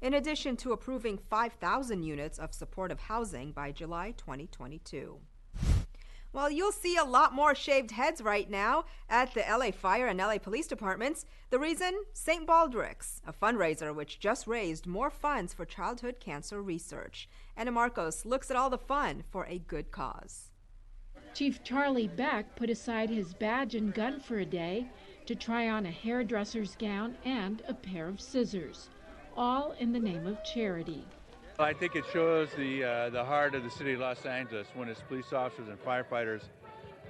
in addition to approving 5,000 units of supportive housing by July 2022. Well, you'll see a lot more shaved heads right now at the LA Fire and LA Police Departments. The reason? St. Baldrick's, a fundraiser which just raised more funds for childhood cancer research. Anna Marcos looks at all the fun for a good cause. Chief Charlie Beck put aside his badge and gun for a day to try on a hairdresser's gown and a pair of scissors, all in the name of charity. I think it shows the heart of the city of Los Angeles when its police officers and firefighters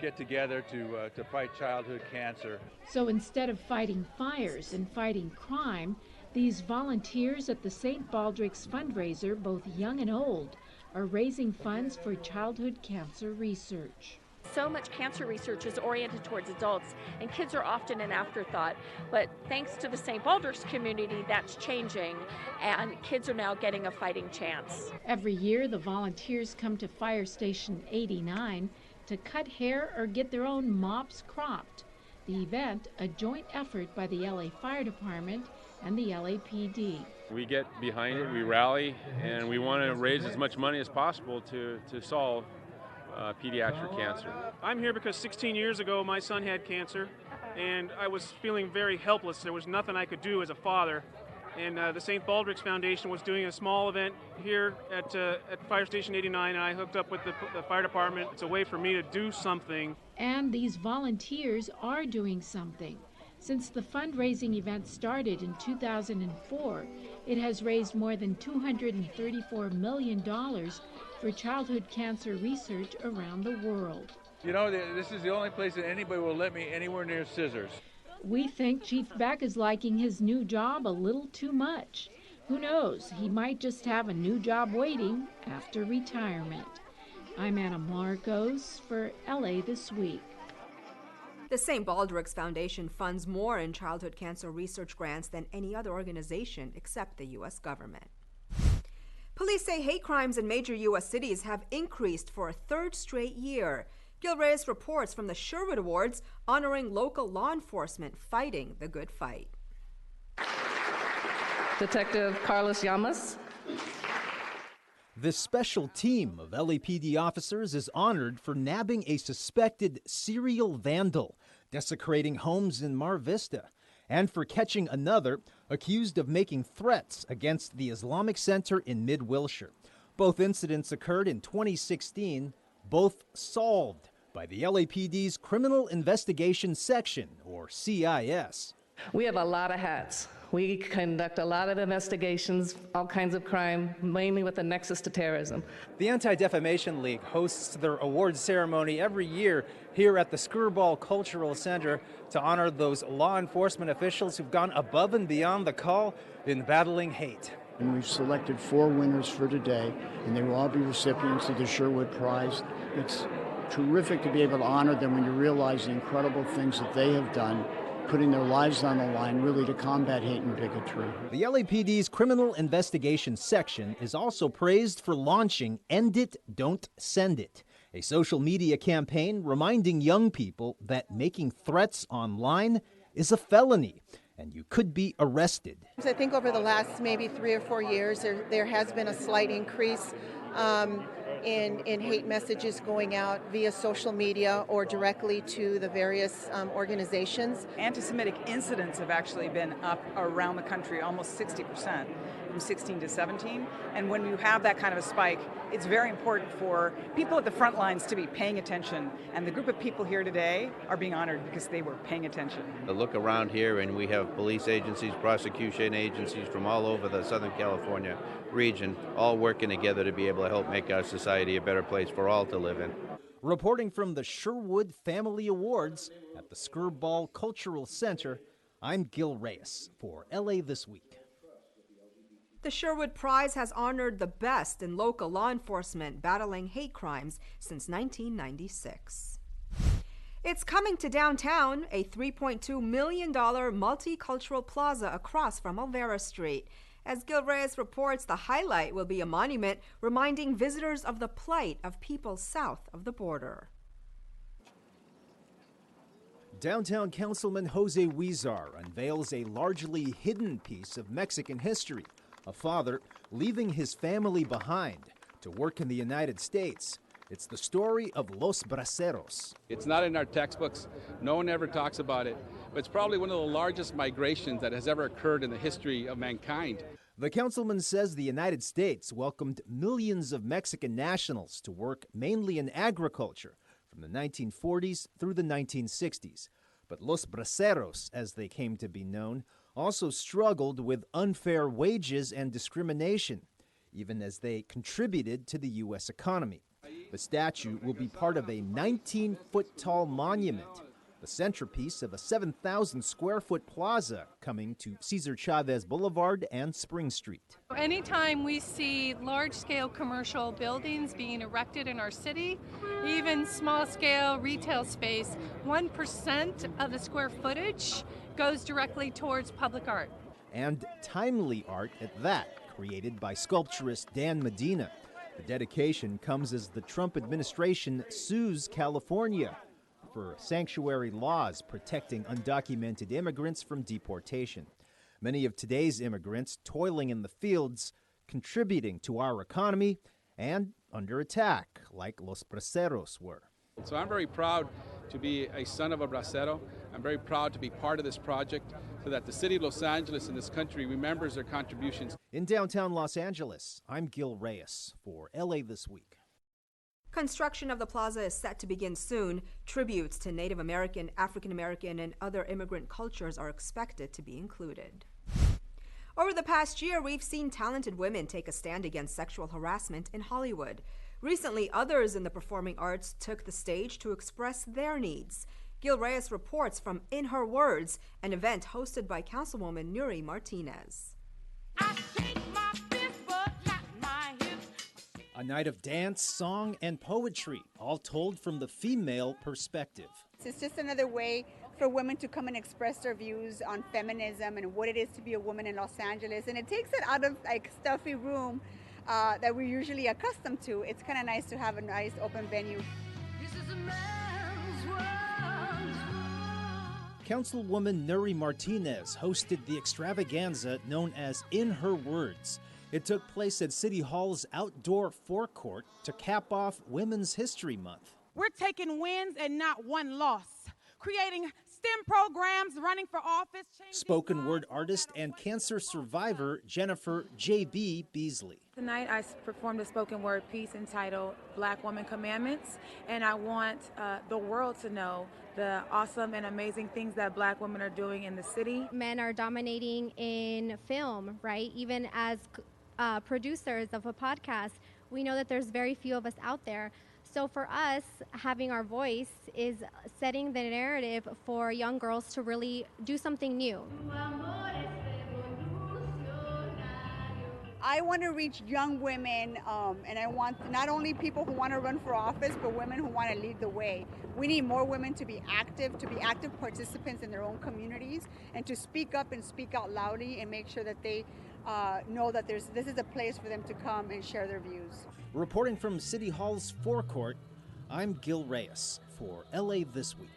get together to fight childhood cancer. So instead of fighting fires and fighting crime, these volunteers at the St. Baldrick's fundraiser, both young and old, are raising funds for childhood cancer research. So much cancer research is oriented towards adults, and kids are often an afterthought. But thanks to the St. Baldrick's community, that's changing, and kids are now getting a fighting chance. Every year, the volunteers come to Fire Station 89 to cut hair or get their own mops cropped. The event, a joint effort by the LA Fire Department and the LAPD. We get behind it, we rally, and we want to raise as much money as possible to solve pediatric cancer. I'm here because 16 years ago my son had cancer and I was feeling very helpless. There was nothing I could do as a father. And the St. Baldrick's Foundation was doing a small event here at Fire Station 89, and I hooked up with the fire department. It's a way for me to do something. And these volunteers are doing something. Since the fundraising event started in 2004, it has raised more than $234 million for childhood cancer research around the world. You know, this is the only place that anybody will let me anywhere near scissors. We think Chief Beck is liking his new job a little too much. Who knows, he might just have a new job waiting after retirement. I'm Anna Marcos for LA This Week. The St. Baldrick's Foundation funds more in childhood cancer research grants than any other organization except the U.S. government. Police say hate crimes in major U.S. cities have increased for a third straight year. Gil Reyes reports from the Sherwood Awards honoring local law enforcement fighting the good fight. Detective Carlos Llamas. This special team of LAPD officers is honored for nabbing a suspected serial vandal desecrating homes in Mar Vista, and for catching another accused of making threats against the Islamic Center in Mid-Wilshire. Both incidents occurred in 2016, both solved by the LAPD's Criminal Investigation Section, or CIS. We have a lot of hats. We conduct a lot of investigations, all kinds of crime, mainly with a nexus to terrorism. The Anti-Defamation League hosts their awards ceremony every year here at the Skirball Cultural Center to honor those law enforcement officials who've gone above and beyond the call in battling hate. And we've selected 4 winners for today, and they will all be recipients of the Sherwood Prize. It's terrific to be able to honor them when you realize the incredible things that they have done, putting their lives on the line really to combat hate and bigotry. The LAPD's Criminal Investigation Section is also praised for launching End It, Don't Send It, a social media campaign reminding young people that making threats online is a felony and you could be arrested. I think over the last maybe 3 or 4 years, there has been a slight increase in hate messages going out via social media or directly to the various organizations. Anti-Semitic incidents have actually been up around the country, almost 60%, from 16 to 17. And when you have that kind of a spike, it's very important for people at the front lines to be paying attention. And the group of people here today are being honored because they were paying attention. I look around here and we have police agencies, prosecution agencies from all over the Southern California region, all working together to be able to help make our society a better place for all to live in. Reporting from the Sherwood Family Awards at the Skirball Cultural Center, I'm Gil Reyes for LA This Week. The Sherwood Prize has honored the best in local law enforcement battling hate crimes since 1996. It's coming to downtown, a $3.2 million multicultural plaza across from Olvera Street. As Gil Reyes reports, the highlight will be a monument reminding visitors of the plight of people south of the border. Downtown Councilman Jose Huizar unveils a largely hidden piece of Mexican history, a father leaving his family behind to work in the United States. It's the story of Los Braceros. It's not in our textbooks. No one ever talks about it. But it's probably one of the largest migrations that has ever occurred in the history of mankind. The councilman says the United States welcomed millions of Mexican nationals to work mainly in agriculture from the 1940s through the 1960s. But Los Braceros, as they came to be known, also struggled with unfair wages and discrimination, even as they contributed to the U.S. economy. The statue will be part of a 19-foot-tall monument, the centerpiece of a 7,000-square-foot plaza coming to Cesar Chavez Boulevard and Spring Street. Anytime we see large-scale commercial buildings being erected in our city, even small-scale retail space, 1% of the square footage goes directly towards public art. And timely art at that, created by sculpturist Dan Medina. The dedication comes as the Trump administration sues California for sanctuary laws protecting undocumented immigrants from deportation. Many of today's immigrants toiling in the fields, contributing to our economy, and under attack, like Los Braceros were. So I'm very proud to be a son of a bracero. I'm very proud to be part of this project so that the city of Los Angeles and this country remembers their contributions. In downtown Los Angeles, I'm Gil Reyes for LA This Week. Construction of the plaza is set to begin soon. Tributes to Native American, African American, and other immigrant cultures are expected to be included. Over the past year, we've seen talented women take a stand against sexual harassment in Hollywood. Recently, others in the performing arts took the stage to express their needs. Gil Reyes reports from In Her Words, an event hosted by Councilwoman Nury Martinez. A night of dance, song, and poetry, all told from the female perspective. It's just another way for women to come and express their views on feminism and what it is to be a woman in Los Angeles. And it takes it out of like stuffy room that we're usually accustomed to. It's kind of nice to have a nice open venue. Councilwoman Nury Martinez hosted the extravaganza known as In Her Words. It took place at City Hall's outdoor forecourt to cap off Women's History Month. We're taking wins and not one loss, creating STEM programs, running for office. Spoken word artist and cancer survivor Jennifer J.B. Beasley. Tonight I performed a spoken word piece entitled Black Woman Commandments, and I want the world to know the awesome and amazing things that Black women are doing in the city. Men are dominating in film, right? Even as producers of a podcast, we know that there's very few of us out there. So for us, having our voice is setting the narrative for young girls to really do something new. I want to reach young women, and I want not only people who want to run for office, but women who want to lead the way. We need more women to be active participants in their own communities, and to speak up and speak out loudly and make sure that they know that this is a place for them to come and share their views. Reporting from City Hall's forecourt, I'm Gil Reyes for LA This Week.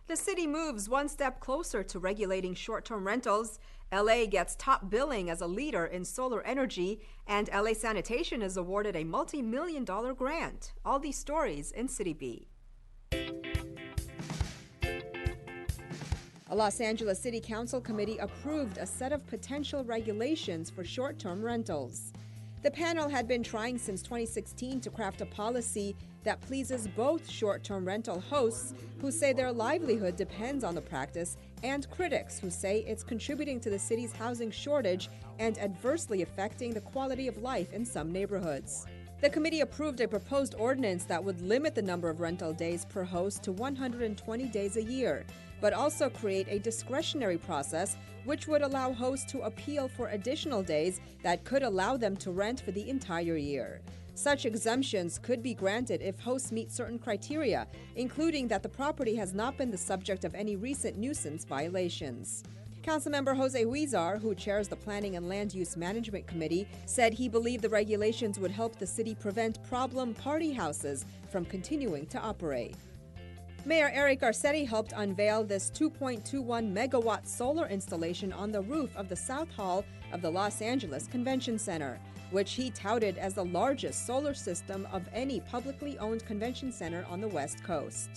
The city moves one step closer to regulating short-term rentals. LA gets top billing as a leader in solar energy, and LA Sanitation is awarded a multi-million-dollar grant. All these stories in City Beat. A Los Angeles City Council committee approved a set of potential regulations for short-term rentals. The panel had been trying since 2016 to craft a policy that pleases both short-term rental hosts who say their livelihood depends on the practice and critics who say it's contributing to the city's housing shortage and adversely affecting the quality of life in some neighborhoods. The committee approved a proposed ordinance that would limit the number of rental days per host to 120 days a year, but also create a discretionary process which would allow hosts to appeal for additional days that could allow them to rent for the entire year. Such exemptions could be granted if hosts meet certain criteria, including that the property has not been the subject of any recent nuisance violations. Councilmember Jose Huizar, who chairs the Planning and Land Use Management Committee, said he believed the regulations would help the city prevent problem party houses from continuing to operate. Mayor Eric Garcetti helped unveil this 2.21 megawatt solar installation on the roof of the South Hall of the Los Angeles Convention Center, which he touted as the largest solar system of any publicly owned convention center on the West Coast.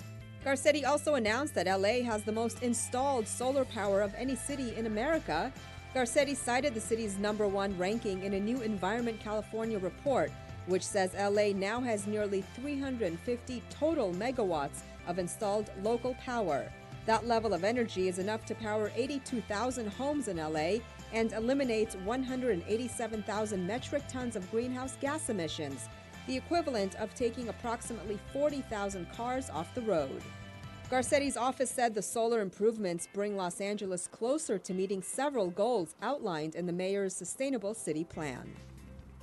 Garcetti also announced that LA has the most installed solar power of any city in America. Garcetti cited the city's #1 ranking in a new Environment California report, which says LA now has nearly 350 total megawatts of installed local power. That level of energy is enough to power 82,000 homes in LA and eliminates 187,000 metric tons of greenhouse gas emissions, the equivalent of taking approximately 40,000 cars off the road. Garcetti's office said the solar improvements bring Los Angeles closer to meeting several goals outlined in the mayor's Sustainable City Plan.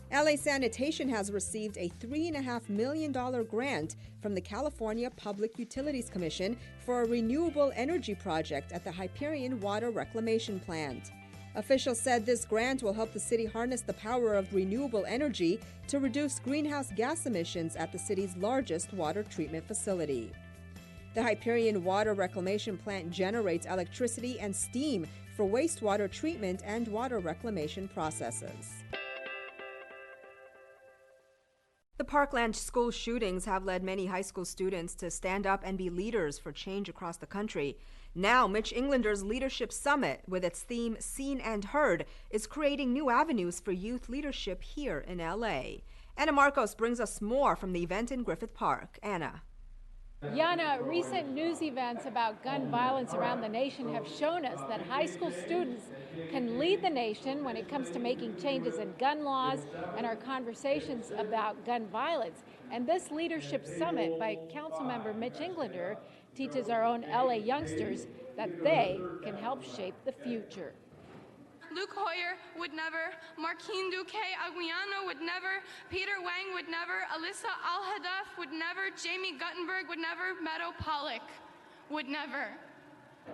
LA Sanitation has received a $3.5 million grant from the California Public Utilities Commission for a renewable energy project at the Hyperion Water Reclamation Plant. Officials said this grant will help the city harness the power of renewable energy to reduce greenhouse gas emissions at the city's largest water treatment facility. The Hyperion Water Reclamation Plant generates electricity and steam for wastewater treatment and water reclamation processes. The Parkland school shootings have led many high school students to stand up and be leaders for change across the country. Now, Mitch Englander's Leadership Summit, with its theme Seen and Heard, is creating new avenues for youth leadership here in LA. Anna Marcos brings us more from the event in Griffith Park. Anna. Yana, recent news events about gun violence around the nation have shown us that high school students can lead the nation when it comes to making changes in gun laws and our conversations about gun violence. And this Leadership Summit by Councilmember Mitch Englander teaches our own LA youngsters that they can help shape the future. Luke Hoyer would never, Marquine Duque Aguiano would never, Peter Wang would never, Alyssa Al-Hadaf would never, Jamie Guttenberg would never, Meadow Pollock would never.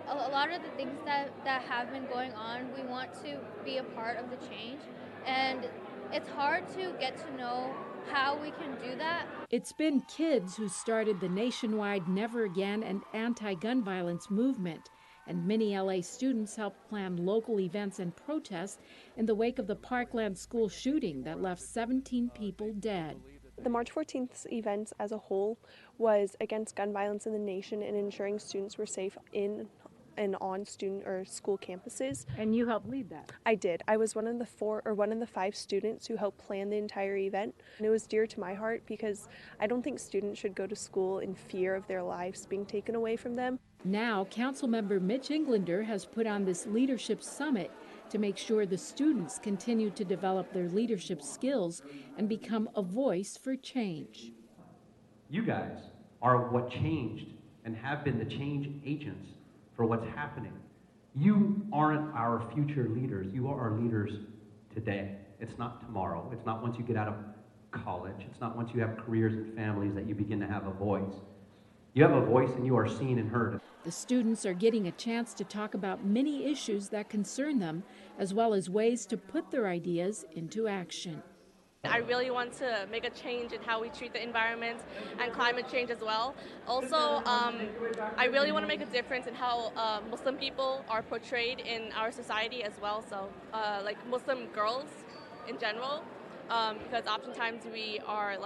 A lot of the things that have been going on, we want to be a part of the change, and it's hard to get to know how we can do that. It's been kids who started the nationwide Never Again and anti-gun violence movement. And many LA students helped plan local events and protests in the wake of the Parkland school shooting that left 17 people dead. The March 14th event as a whole was against gun violence in the nation and ensuring students were safe in and on student or school campuses. And you helped lead that? I did. I was one of the 5 students who helped plan the entire event. And it was dear to my heart because I don't think students should go to school in fear of their lives being taken away from them. Now, Councilmember Mitch Englander has put on this Leadership Summit to make sure the students continue to develop their leadership skills and become a voice for change. You guys are what changed and have been the change agents for what's happening. You aren't our future leaders. You are our leaders today. It's not tomorrow. It's not once you get out of college. It's not once you have careers and families that you begin to have a voice. You have a voice and you are seen and heard. The students are getting a chance to talk about many issues that concern them, as well as ways to put their ideas into action. I really want to make a change in how we treat the environment and climate change as well. Also, I really want to make a difference in how Muslim people are portrayed in our society as well. So, like Muslim girls in general, because oftentimes we are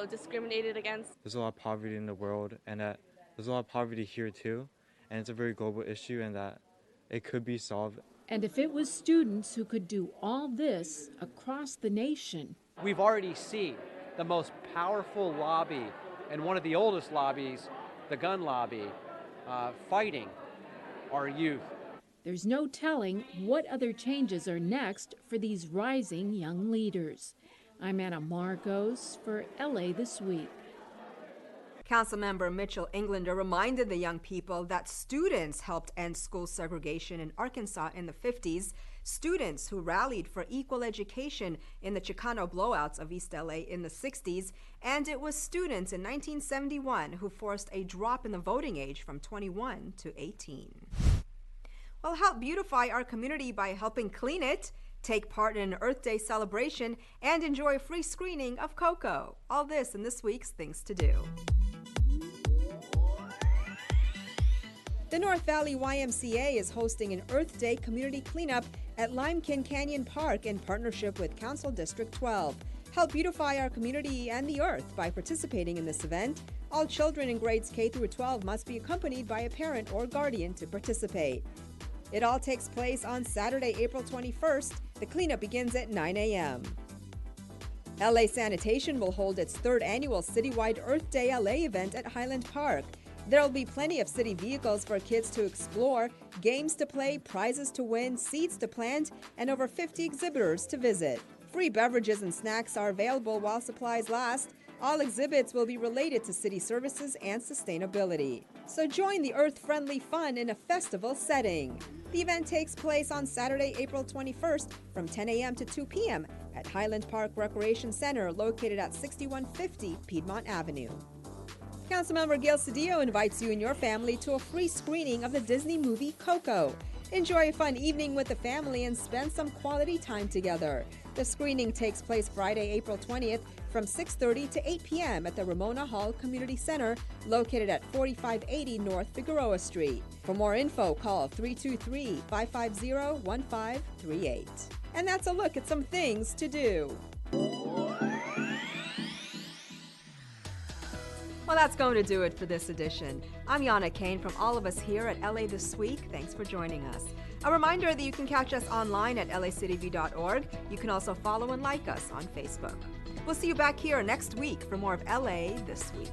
discriminated against. There's a lot of poverty in the world, and that there's a lot of poverty here too, and it's a very global issue, and that it could be solved. And if it was students who could do all this across the nation. We've already seen the most powerful lobby and one of the oldest lobbies, the gun lobby, fighting our youth. There's no telling what other changes are next for these rising young leaders. I'm Anna Marcos for LA This Week. Councilmember Mitchell Englander reminded the young people that students helped end school segregation in Arkansas in the 50s, students who rallied for equal education in the Chicano blowouts of East LA in the 60s, and it was students in 1971 who forced a drop in the voting age from 21 to 18. Well, help beautify our community by helping clean it, take part in an Earth Day celebration, and enjoy a free screening of Coco. All this in this week's Things to Do. The North Valley YMCA is hosting an Earth Day community cleanup at Limekiln Canyon Park in partnership with Council District 12. Help beautify our community and the earth by participating in this event. All children in grades K through 12 must be accompanied by a parent or guardian to participate. It all takes place on Saturday, April 21st. The cleanup begins at 9 a.m. LA Sanitation will hold its third annual citywide Earth Day LA event at Highland Park. There will be plenty of city vehicles for kids to explore, games to play, prizes to win, seeds to plant, and over 50 exhibitors to visit. Free beverages and snacks are available while supplies last. All exhibits will be related to city services and sustainability. So join the earth-friendly fun in a festival setting. The event takes place on Saturday, April 21st from 10 a.m. to 2 p.m. at Highland Park Recreation Center located at 6150 Piedmont Avenue. Councilmember Gail Cedillo invites you and your family to a free screening of the Disney movie Coco. Enjoy a fun evening with the family and spend some quality time together. The screening takes place Friday, April 20th from 6:30 to 8 p.m. at the Ramona Hall Community Center located at 4580 North Figueroa Street. For more info, call 323-550-1538. And that's a look at some things to do. Well, that's going to do it for this edition. I'm Yana Kane from all of us here at LA This Week. Thanks for joining us. A reminder that you can catch us online at lacityv.org. You can also follow and like us on Facebook. We'll see you back here next week for more of LA This Week.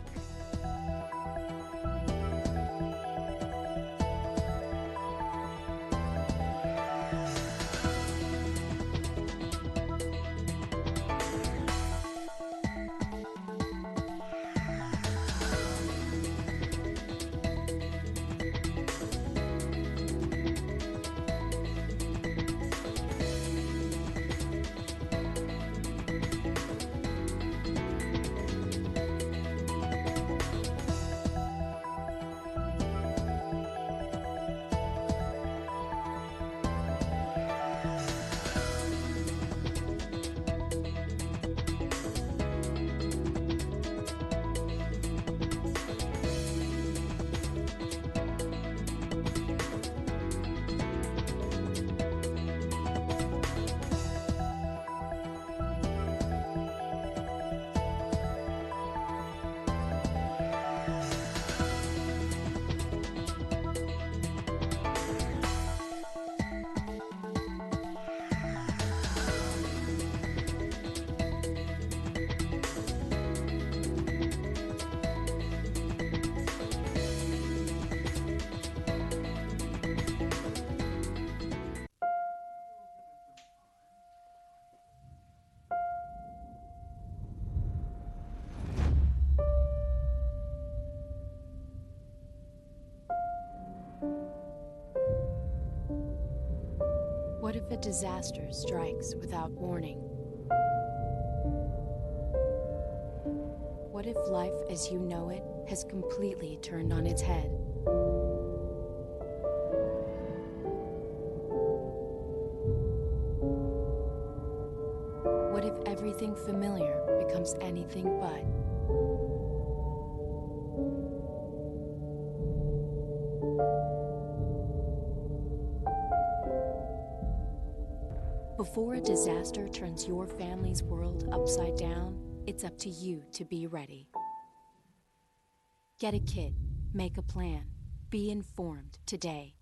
What if a disaster strikes without warning? What if life as you know it has completely turned on its head? What if everything familiar becomes anything but? Before a disaster turns your family's world upside down, it's up to you to be ready. Get a kit, make a plan, be informed today.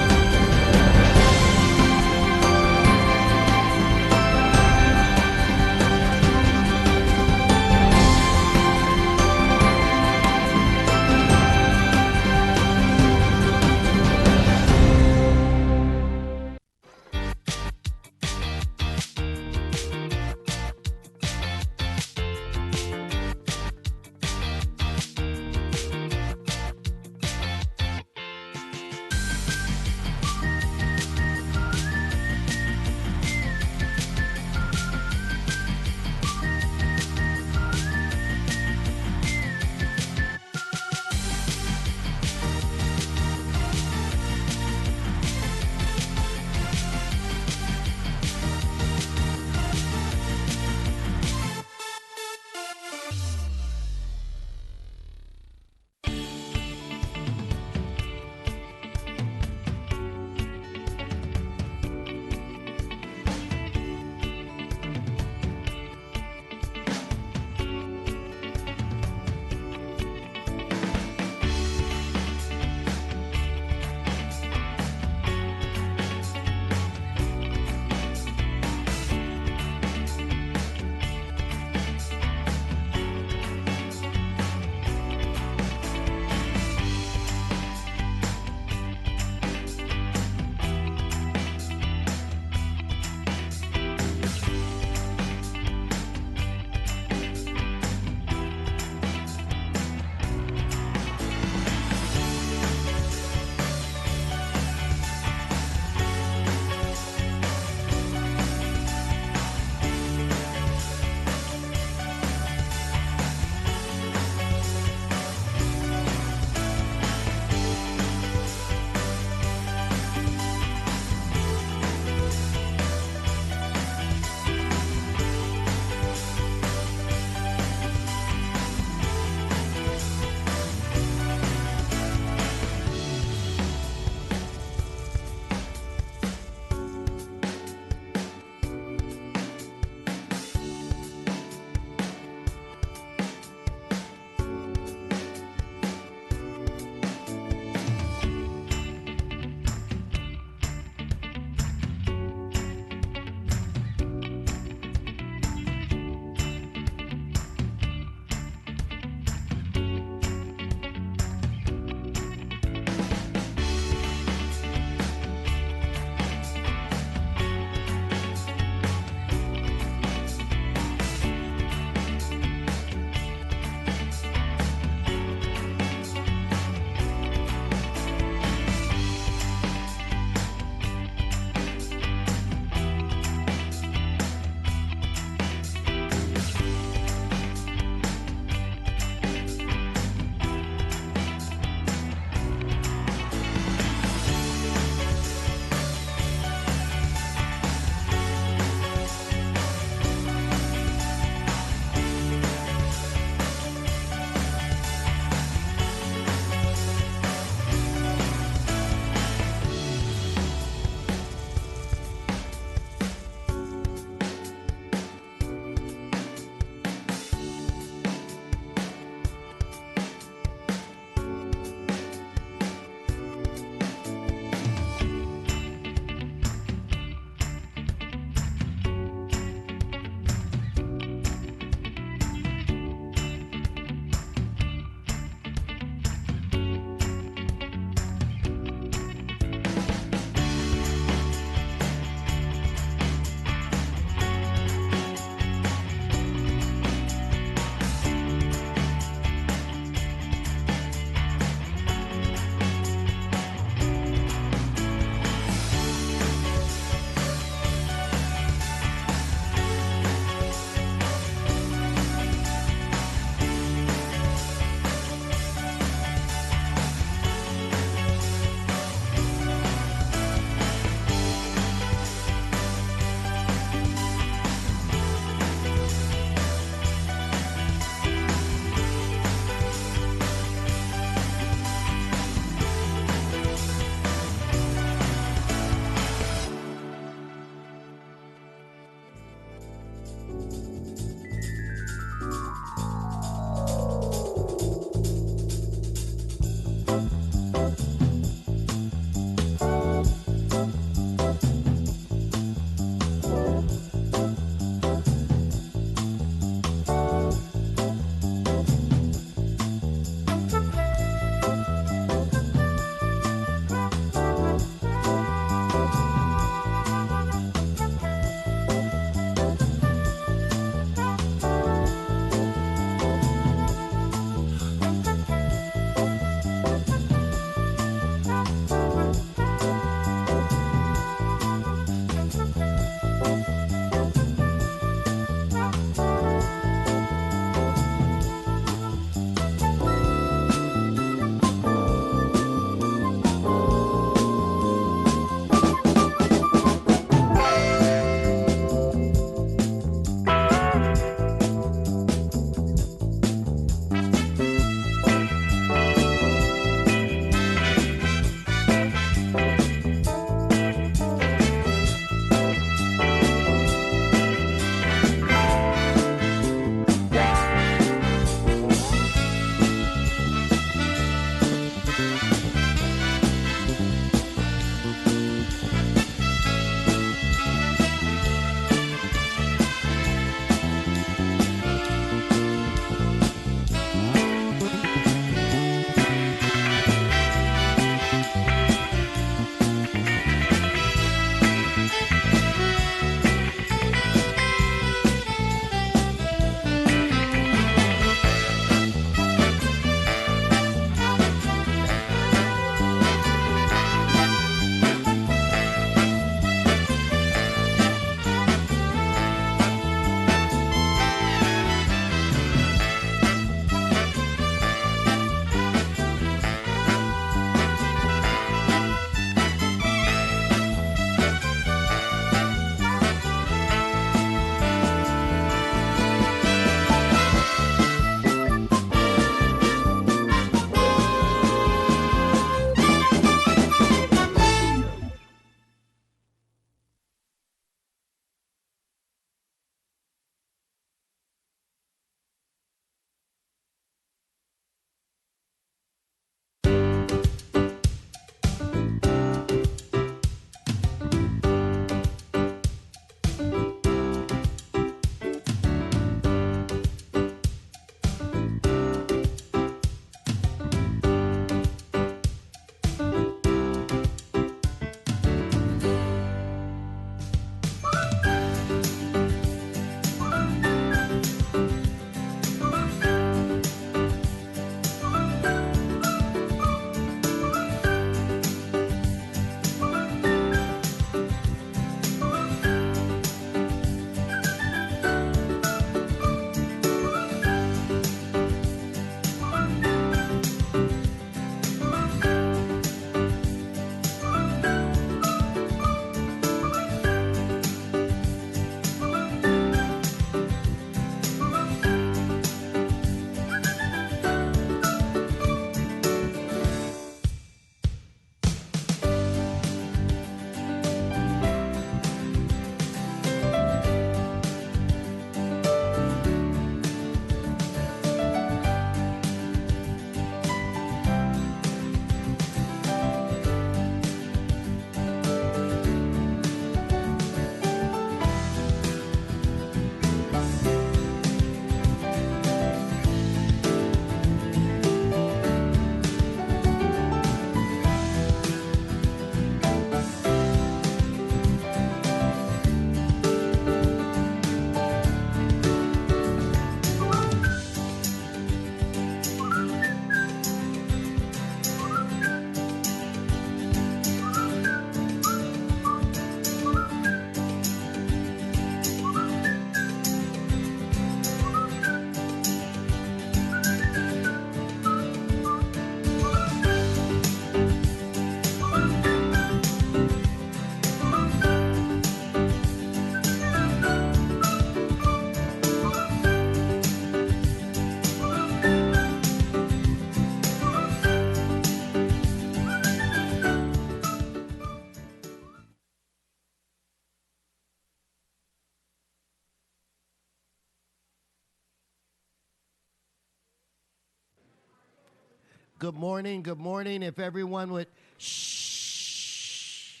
Good morning. Good morning. If everyone would shh.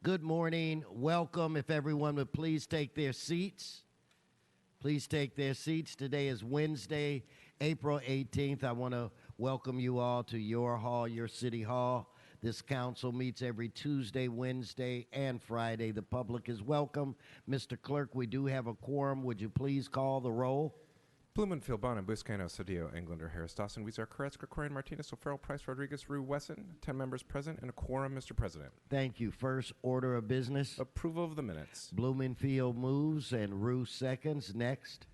Good morning. Welcome. If everyone would please take their seats. Please take their seats. Today is Wednesday, April 18th. I want to welcome you all to your hall, your city hall. This council meets every Tuesday, Wednesday, and Friday. The public is welcome. Mr. Clerk, we do have a quorum. Would you please call the roll? Blumenfield, Bonham, Buscaino, Cedillo, Englander, Harris, Dawson, Weezer, Koretz, Krikorian, Martinez, O'Farrell, Price, Rodriguez, Rue, Wesson. 10 members present and a quorum, Mr. President. Thank you. First order of business. Approval of the minutes. Blumenfield moves and Rue seconds. Next.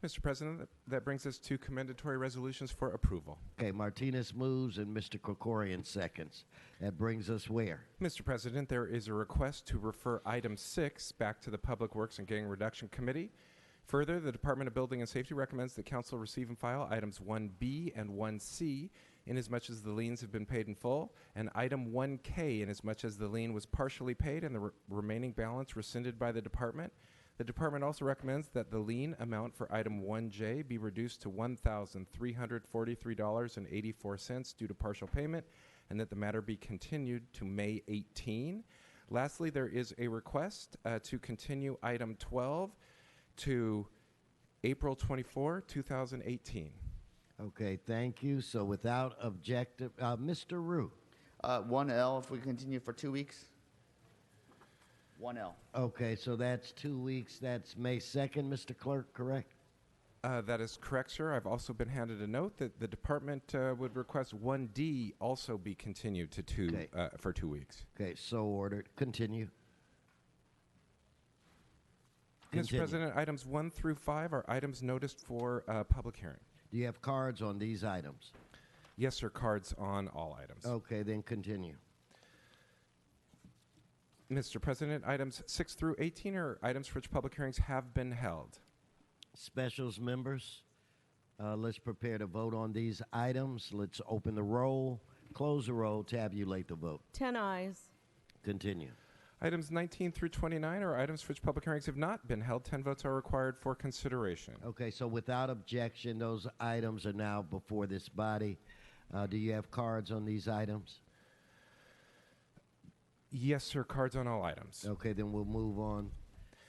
Mr. President, that brings us to commendatory resolutions for approval. Okay, Martinez moves and Mr. Krikorian seconds. That brings us where? Mr. President, there is a request to refer item 6 back to the Public Works and Gang Reduction Committee. Further, the Department of Building and Safety recommends that Council receive and file items 1B and 1C inasmuch as the liens have been paid in full, and item 1K inasmuch as the lien was partially paid and the remaining balance rescinded by the Department. The Department also recommends that the lien amount for item 1J be reduced to $1,343.84 due to partial payment, and that the matter be continued to May 18. Lastly, there is a request to continue item 12 to April 24, 2018. Okay, thank you. So without objective, Mr. Rue. 1L if we continue for 2 weeks. 1L. Okay, so that's 2 weeks. That's May 2nd, Mr. Clerk, correct? That is correct, sir. I've also been handed a note that the department would request 1D also be continued to for 2 weeks. Okay, so ordered. Continue. Mr. President, items 1 through 5 are items noticed for public hearing. Do you have cards on these items? Yes, sir, cards on all items. Okay, then continue. Mr. President, items 6 through 18 are items for which public hearings have been held. Specials members, let's prepare to vote on these items. Let's open the roll, close the roll, tabulate the vote. 10 ayes. Continue. Items 19 through 29 are items for which public hearings have not been held. 10 votes are required for consideration. Okay, so without objection, those items are now before this body. Do you have cards on these items? Yes, sir, cards on all items. Okay, then we'll move on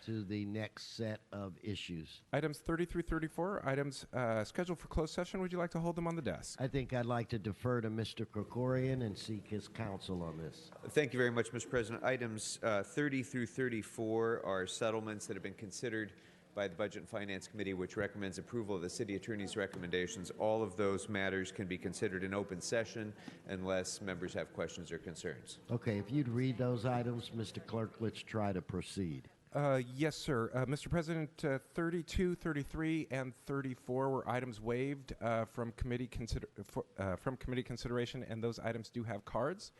to the next set of issues. Items 30 through 34 are items scheduled for closed session. Would you like to hold them on the desk? I think I'd like to defer to Mr. Krikorian and seek his counsel on this. Thank you very much, Mr. President. Items 30 through 34 are settlements that have been considered by the Budget and Finance Committee, which recommends approval of the City Attorney's recommendations. All of those matters can be considered in open session unless members have questions or concerns. Okay, if you'd read those items, Mr. Clerk, let's try to proceed. Yes, sir. Mr. President, 32, 33, and 34 were items waived from committee consideration, and those items do have cards.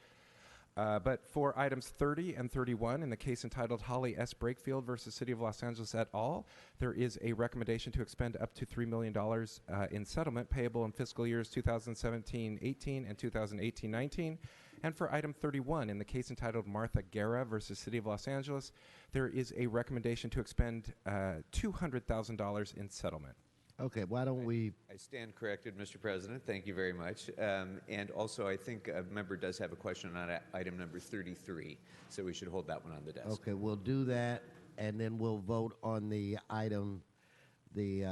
But for items 30 and 31, in the case entitled Holly S. Brakefield versus City of Los Angeles et al., there is a recommendation to expend up to $3 million in settlement payable in fiscal years 2017-18 and 2018-19. And for item 31, in the case entitled Martha Guerra versus City of Los Angeles, there is a recommendation to expend $200,000 in settlement. Okay, why don't we... I stand corrected, Mr. President. Thank you very much. And also, I think a member does have a question on item number 33, so we should hold that one on the desk. Okay, we'll do that, and then we'll vote on the item, the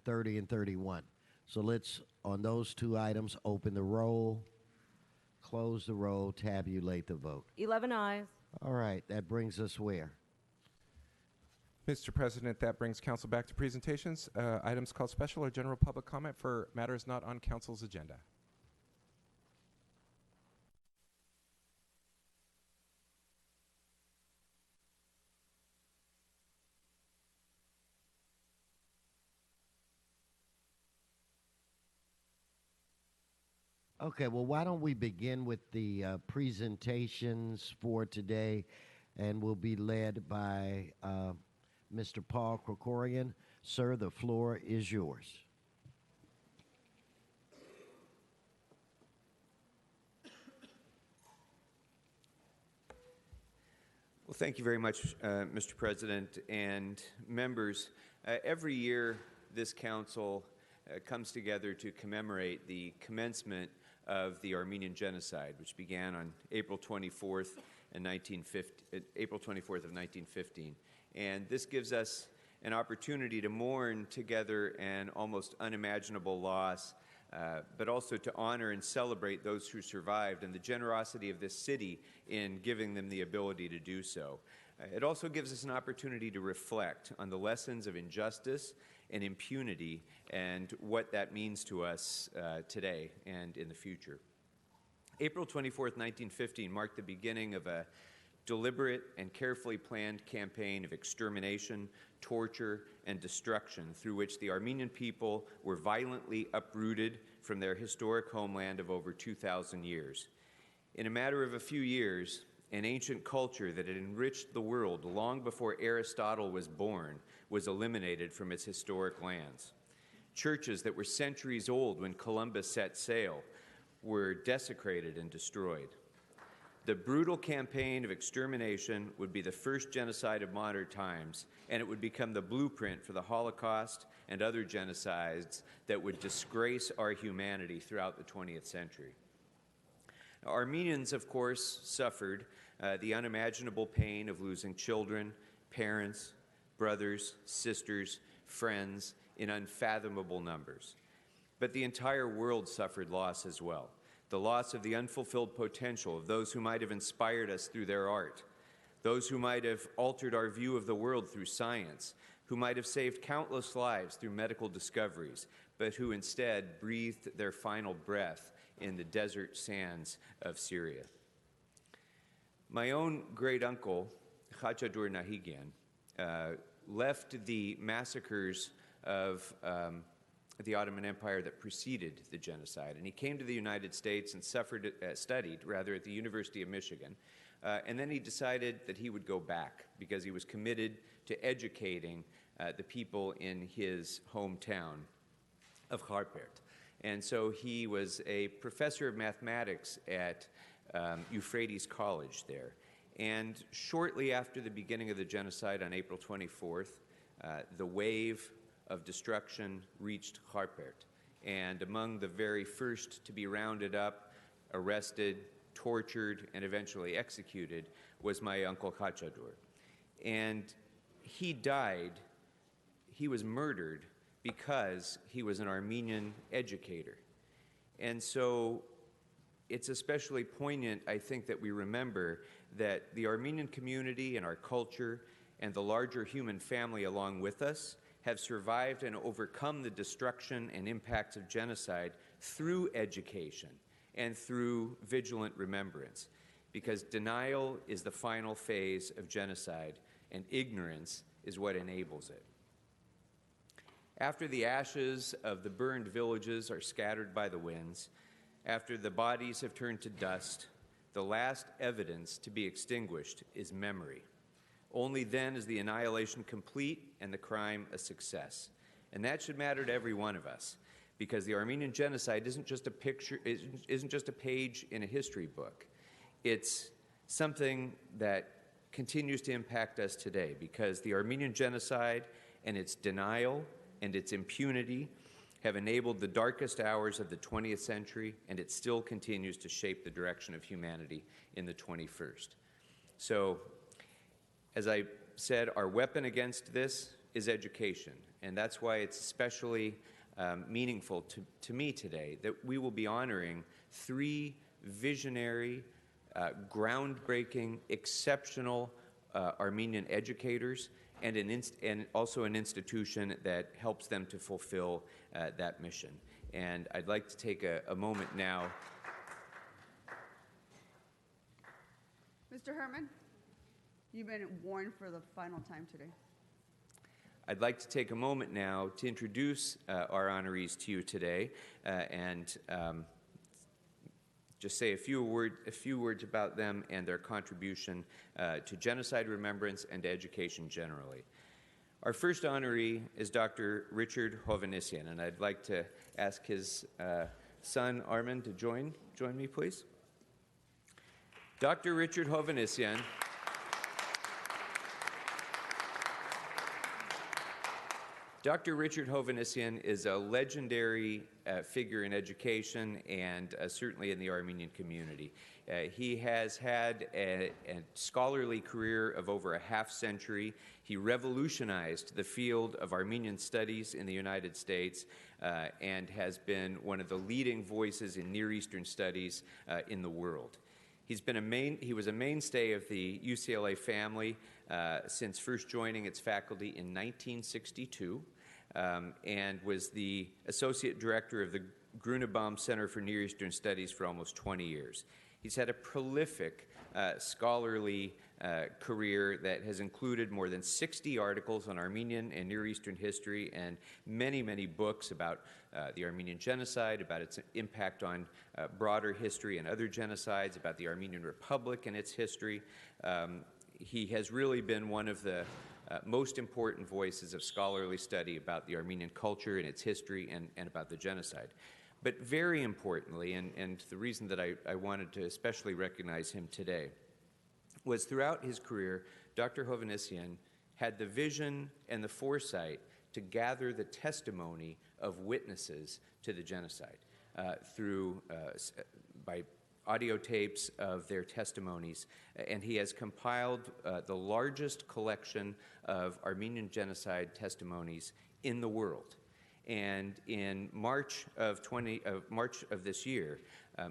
30 and 31. So let's, on those two items, open the roll, close the roll, tabulate the vote. 11 ayes. All right, that brings us where? Mr. President, that brings council back to presentations. Items called special or general public comment for matters not on council's agenda. Okay, well, why don't we begin with the presentations for today, and we'll be led by Mr. Paul Krikorian. Sir, the floor is yours. Well, thank you very much, Mr. President and members. Every year, this council comes together to commemorate the commencement of the Armenian Genocide, which began on April 24th of 1915. And this gives us an opportunity to mourn together an almost unimaginable loss, but also to honor and celebrate those who survived and the generosity of this city in giving them the ability to do so. It also gives us an opportunity to reflect on the lessons of injustice and impunity and what that means to us today and in the future. April 24th, 1915 marked the beginning of a deliberate and carefully planned campaign of extermination, torture, and destruction through which the Armenian people were violently uprooted from their historic homeland of over 2,000 years. In a matter of a few years, an ancient culture that had enriched the world long before Aristotle was born was eliminated from its historic lands. Churches that were centuries old when Columbus set sail were desecrated and destroyed. The brutal campaign of extermination would be the first genocide of modern times, and it would become the blueprint for the Holocaust and other genocides that would disgrace our humanity throughout the 20th century. Now, Armenians, of course, suffered the unimaginable pain of losing children, parents, brothers, sisters, friends in unfathomable numbers. But the entire world suffered loss as well. The loss of the unfulfilled potential of those who might have inspired us through their art, those who might have altered our view of the world through science, who might have saved countless lives through medical discoveries, but who instead breathed their final breath in the desert sands of Syria. My own great-uncle, Khachadur Nahigian, left the massacres of the Ottoman Empire that preceded the genocide, and he came to the United States and studied at the University of Michigan, and then he decided that he would go back because he was committed to educating the people in his hometown of Kharpert. And so he was a professor of mathematics at Euphrates College there. And shortly after the beginning of the genocide on April 24th, the wave of destruction reached Kharpert. And among the very first to be rounded up, arrested, tortured, and eventually executed was my uncle Khachadur. And he died, he was murdered because he was an Armenian educator. And so it's especially poignant, I think, that we remember that the Armenian community and our culture and the larger human family along with us have survived and overcome the destruction and impacts of genocide through education and through vigilant remembrance, because denial is the final phase of genocide and ignorance is what enables it. After the ashes of the burned villages are scattered by the winds, after the bodies have turned to dust, the last evidence to be extinguished is memory. Only then is the annihilation complete and the crime a success. And that should matter to every one of us, because the Armenian genocide isn't just a page in a history book. It's something that continues to impact us today, because the Armenian genocide and its denial and its impunity have enabled the darkest hours of the 20th century, and it still continues to shape the direction of humanity in the 21st. So, as I said, our weapon against this is education, and that's why it's especially meaningful to me today that we will be honoring 3 visionary, groundbreaking, exceptional Armenian educators and also an institution that helps them to fulfill that mission. And I'd like to take a moment now. Mr. Herman, you've been warned for the final time today. I'd like to take a moment now to introduce our honorees to you today and just say a few words about them and their contribution to genocide remembrance and to education generally. Our first honoree is Dr. Richard Hovhannisyan, and I'd like to ask his son, Armin, to join me, please. Dr. Richard Hovhannisyan Dr. Richard Hovhannissian is a legendary figure in education and certainly in the Armenian community. He has had a scholarly career of over a half-century. He revolutionized the field of Armenian studies in the United States and has been one of the leading voices in Near Eastern studies in the world. He was a mainstay of the UCLA family since first joining its faculty in 1962 and was the associate director of the Grunebaum Center for Near Eastern Studies for almost 20 years. He's had a prolific scholarly career that has included more than 60 articles on Armenian and Near Eastern history and many, many books about the Armenian genocide, about its impact on broader history and other genocides, about the Armenian Republic and its history. He has really been one of the most important voices of scholarly study about the Armenian culture and its history and about the genocide. But very importantly, and the reason that I wanted to especially recognize him today, was throughout his career, Dr. Hovhannissian had the vision and the foresight to gather the testimony of witnesses to the genocide by audio tapes of their testimonies, and he has compiled the largest collection of Armenian genocide testimonies in the world. And in March of this year,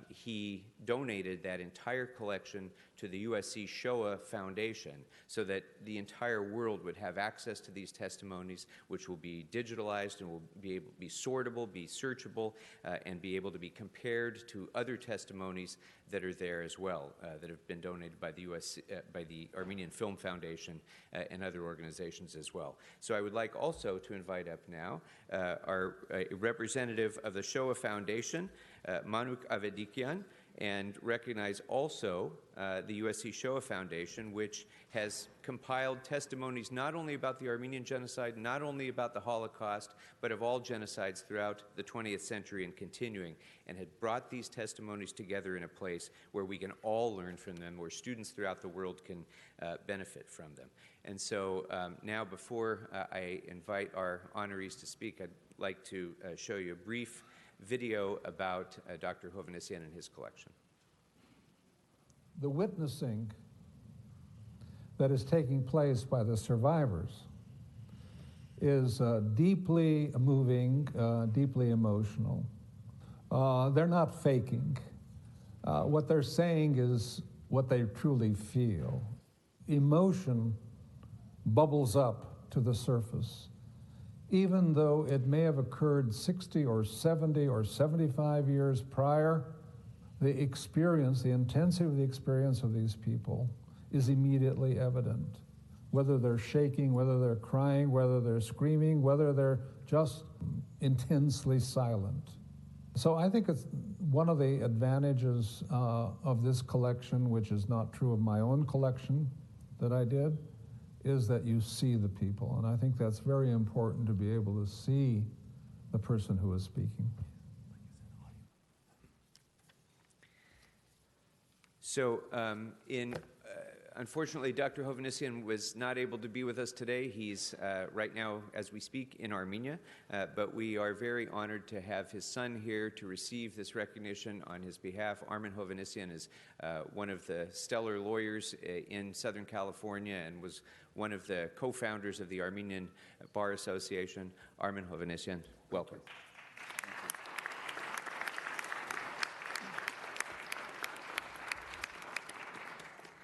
he donated that entire collection to the USC Shoah Foundation so that the entire world would have access to these testimonies, which will be digitalized and will be able to be sortable, be searchable, and be able to be compared to other testimonies that are there as well, that have been donated by the Armenian Film Foundation and other organizations as well. So I would like also to invite up now our representative of the Shoah Foundation, Manuk Avedikian, and recognize also the USC Shoah Foundation, which has compiled testimonies not only about the Armenian genocide, not only about the Holocaust, but of all genocides throughout the 20th century and continuing, and had brought these testimonies together in a place where we can all learn from them, where students throughout the world can benefit from them. And so now, before I invite our honorees to speak, I'd like to show you a brief video about Dr. Hovhannissian and his collection. The witnessing that is taking place by the survivors is deeply moving, deeply emotional. They're not faking. What they're saying is what they truly feel. Emotion bubbles up to the surface. Even though it may have occurred 60 or 70 or 75 years prior, the experience, the intensity of the experience of these people is immediately evident. Whether they're shaking, whether they're crying, whether they're screaming, whether they're just intensely silent. So I think it's one of the advantages of this collection, which is not true of my own collection that I did, is that you see the people. And I think that's very important, to be able to see the person who is speaking. So unfortunately, Dr. Hovhannissian was not able to be with us today. He's right now, as we speak, in Armenia, but we are very honored to have his son here to receive this recognition on his behalf. Armen Hovhannissian is one of the stellar lawyers in Southern California and was one of the co-founders of the Armenian Bar Association. Armen Hovhannissian, welcome.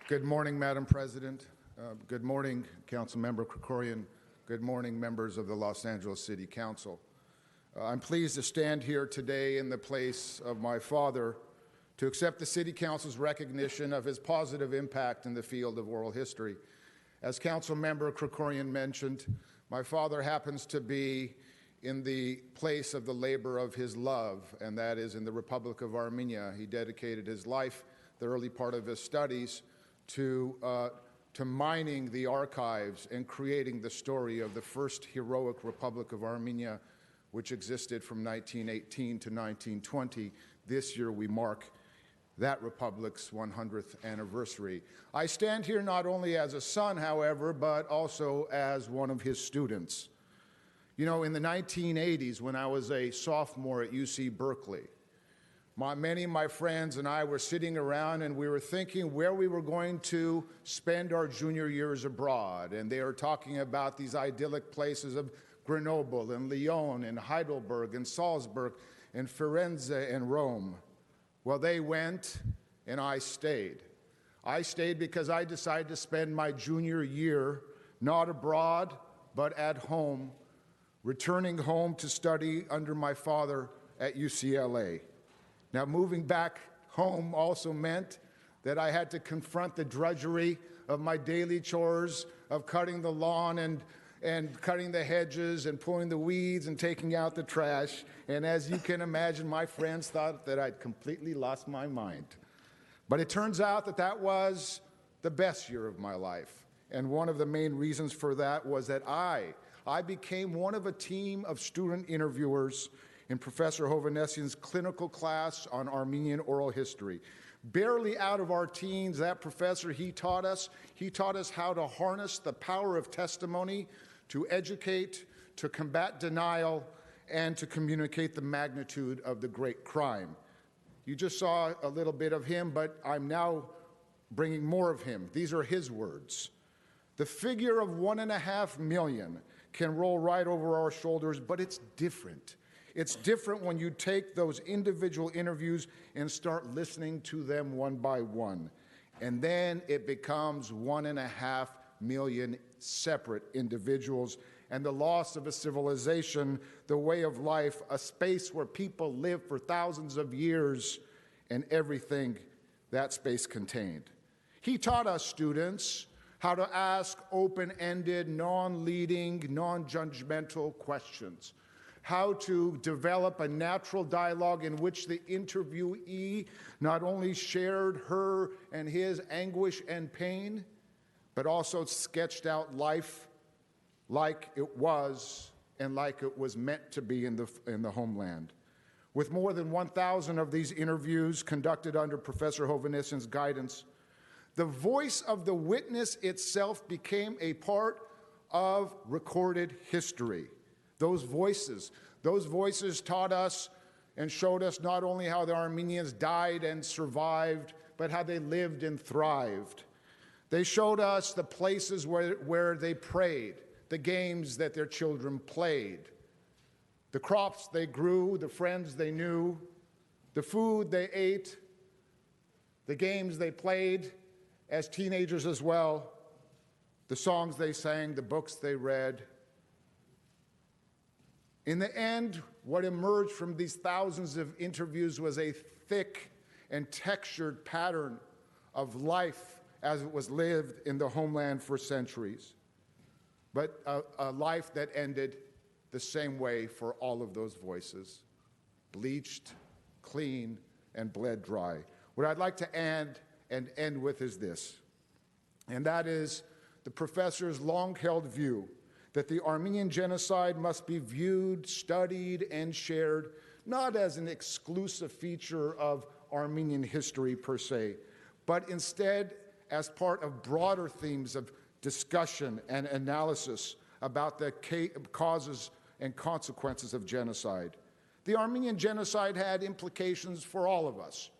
Good morning, Madam President. Good morning, Councilmember Krikorian. Good morning, members of the Los Angeles City Council. I'm pleased to stand here today in the place of my father to accept the City Council's recognition of his positive impact in the field of oral history. As Councilmember Krikorian mentioned, my father happens to be in the place of the labor of his love, and that is in the Republic of Armenia. He dedicated his life, the early part of his studies, to mining the archives and creating the story of the first heroic Republic of Armenia, which existed from 1918 to 1920. This year we mark that republic's 100th anniversary. I stand here not only as a son, however, but also as one of his students. You know, in the 1980s, when I was a sophomore at UC Berkeley, many of my friends and I were sitting around and we were thinking where we were going to spend our junior years abroad. And they were talking about these idyllic places of Grenoble and Lyon and Heidelberg and Salzburg and Firenze and Rome. Well, they went and I stayed. I stayed because I decided to spend my junior year not abroad, but at home, returning home to study under my father at UCLA. Now, moving back home also meant that I had to confront the drudgery of my daily chores of cutting the lawn and cutting the hedges and pulling the weeds and taking out the trash. And as you can imagine, my friends thought that I'd completely lost my mind. But it turns out that that was the best year of my life. And one of the main reasons for that was that I became one of a team of student interviewers in Professor Hovannessian's clinical class on Armenian oral history. Barely out of our teens, that professor, he taught us how to harness the power of testimony to educate, to combat denial, and to communicate the magnitude of the great crime. You just saw a little bit of him, but I'm now bringing more of him. These are his words. The figure of 1.5 million can roll right over our shoulders, but it's different. It's different when you take those individual interviews and start listening to them one by one. And then it becomes 1.5 million separate individuals, and the loss of a civilization, the way of life, a space where people live for thousands of years, and everything that space contained. He taught us students how to ask open-ended, non-leading, non-judgmental questions, how to develop a natural dialogue in which the interviewee not only shared her and his anguish and pain, but also sketched out life like it was and like it was meant to be in the homeland. With more than 1,000 of these interviews conducted under Professor Hovannessian's guidance, the voice of the witness itself became a part of recorded history. Those voices taught us and showed us not only how the Armenians died and survived, but how they lived and thrived. They showed us the places where they prayed, the games that their children played, the crops they grew, the friends they knew, the food they ate, the games they played as teenagers as well, the songs they sang, the books they read. In the end, what emerged from these thousands of interviews was a thick and textured pattern of life as it was lived in the homeland for centuries, but a life that ended the same way for all of those voices, bleached, clean, and bled dry. What I'd like to end with is this, and that is the professor's long-held view that the Armenian genocide must be viewed, studied, and shared not as an exclusive feature of Armenian history per se, but instead as part of broader themes of discussion and analysis about the causes and consequences of genocide. The Armenian genocide had implications for all of us,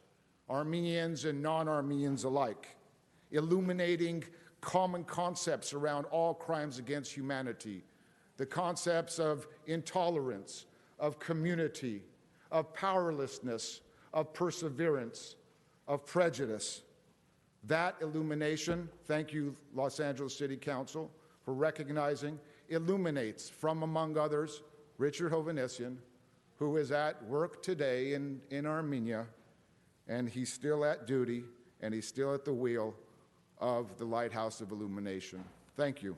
Armenians and non-Armenians alike, illuminating common concepts around all crimes against humanity, the concepts of intolerance, of community, of powerlessness, of perseverance, of prejudice. That illumination, thank you, Los Angeles City Council, for recognizing, illuminates, from among others, Richard Hovannessian, who is at work today in Armenia, and he's still at duty, and he's still at the wheel of the Lighthouse of Illumination. Thank you.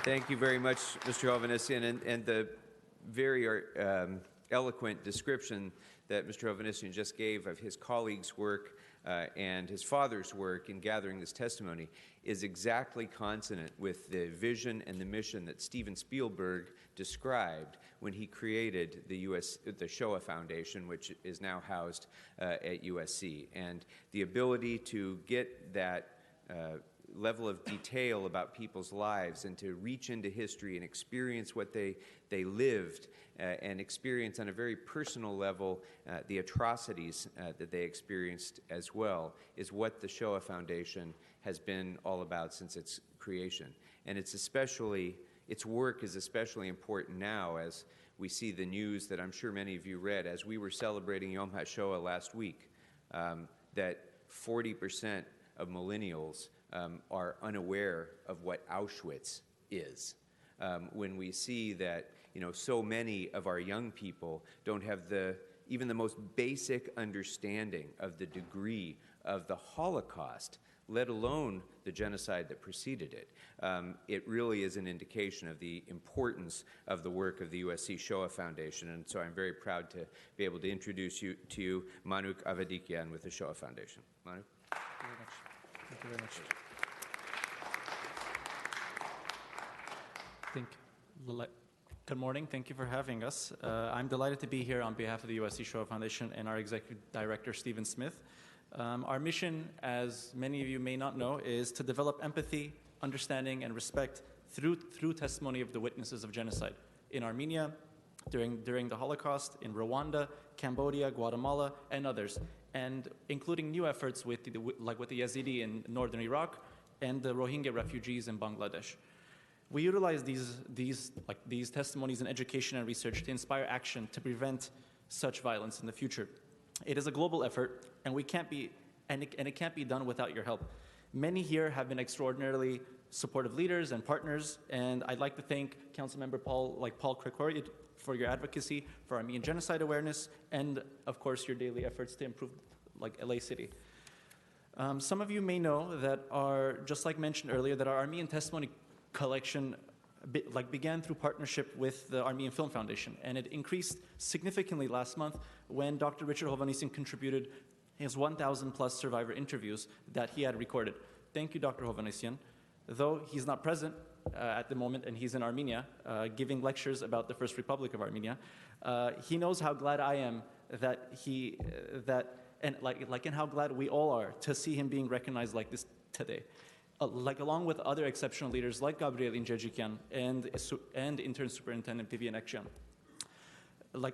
Thank you very much, Mr. Hovannessian, and the very eloquent description that Mr. Hovannessian just gave of his colleagues' work and his father's work in gathering this testimony is exactly consonant with the vision and the mission that Steven Spielberg described when he created the Shoah Foundation, which is now housed at USC. And the ability to get that level of detail about people's lives, and to reach into history and experience what they lived, and experience on a very personal level the atrocities that they experienced as well, is what the Shoah Foundation has been all about since its creation. And its work is especially important now as we see the news that I'm sure many of you read as we were celebrating Yom HaShoah last week, that 40% of millennials are unaware of what Auschwitz is. When we see that, so many of our young people don't have even the most basic understanding of the degree of the Holocaust, let alone the genocide that preceded it. It really is an indication of the importance of the work of the USC Shoah Foundation, and so I'm very proud to be able to introduce you to Manuk Avedikian with the Shoah Foundation. Manuk? Thank you very much. Good morning. Thank you for having us. I'm delighted to be here on behalf of the USC Shoah Foundation and our Executive Director, Stephen Smith. Our mission, as many of you may not know, is to develop empathy, understanding, and respect through testimony of the witnesses of genocide in Armenia, during the Holocaust, in Rwanda, Cambodia, Guatemala, and others, and including new efforts with the Yazidi in northern Iraq and the Rohingya refugees in Bangladesh. We utilize these testimonies in education and research to inspire action to prevent such violence in the future. It is a global effort, and it can't be done without your help. Many here have been extraordinarily supportive leaders and partners, and I'd like to thank Councilmember Paul Krikorian for your advocacy for Armenian genocide awareness, and of course your daily efforts to improve LA City. Some of you may know that just like mentioned earlier, that our Armenian testimony collection began through partnership with the Armenian Film Foundation, and it increased significantly last month when Dr. Richard Hovhannisyan contributed his 1,000 plus survivor interviews that he had recorded. Thank you, Dr. Hovhannisyan. Though he's not present at the moment and he's in Armenia giving lectures about the First Republic of Armenia, he knows how glad I am and how glad we all are to see him being recognized like this today. Along with other exceptional leaders like Gabriel Incejikian and Intern Superintendent Vivian Ekjan.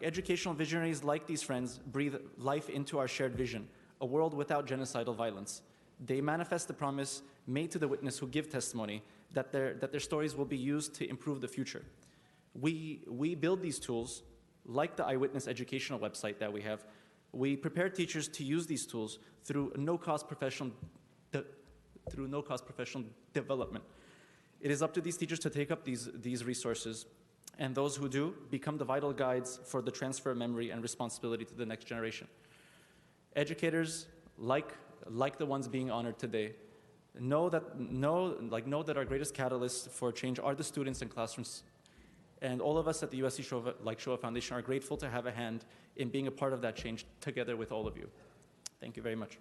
Educational visionaries like these friends breathe life into our shared vision, a world without genocidal violence. They manifest the promise made to the witness who give testimony that their stories will be used to improve the future. We build these tools, like the Eyewitness educational website that we have. We prepare teachers to use these tools through no-cost professional development. It is up to these teachers to take up these resources, and those who do become the vital guides for the transfer of memory and responsibility to the next generation. Educators, like the ones being honored today, know that our greatest catalysts for change are the students in classrooms, and all of us at the USC Shoah Foundation are grateful to have a hand in being a part of that change together with all of you. Thank you very much.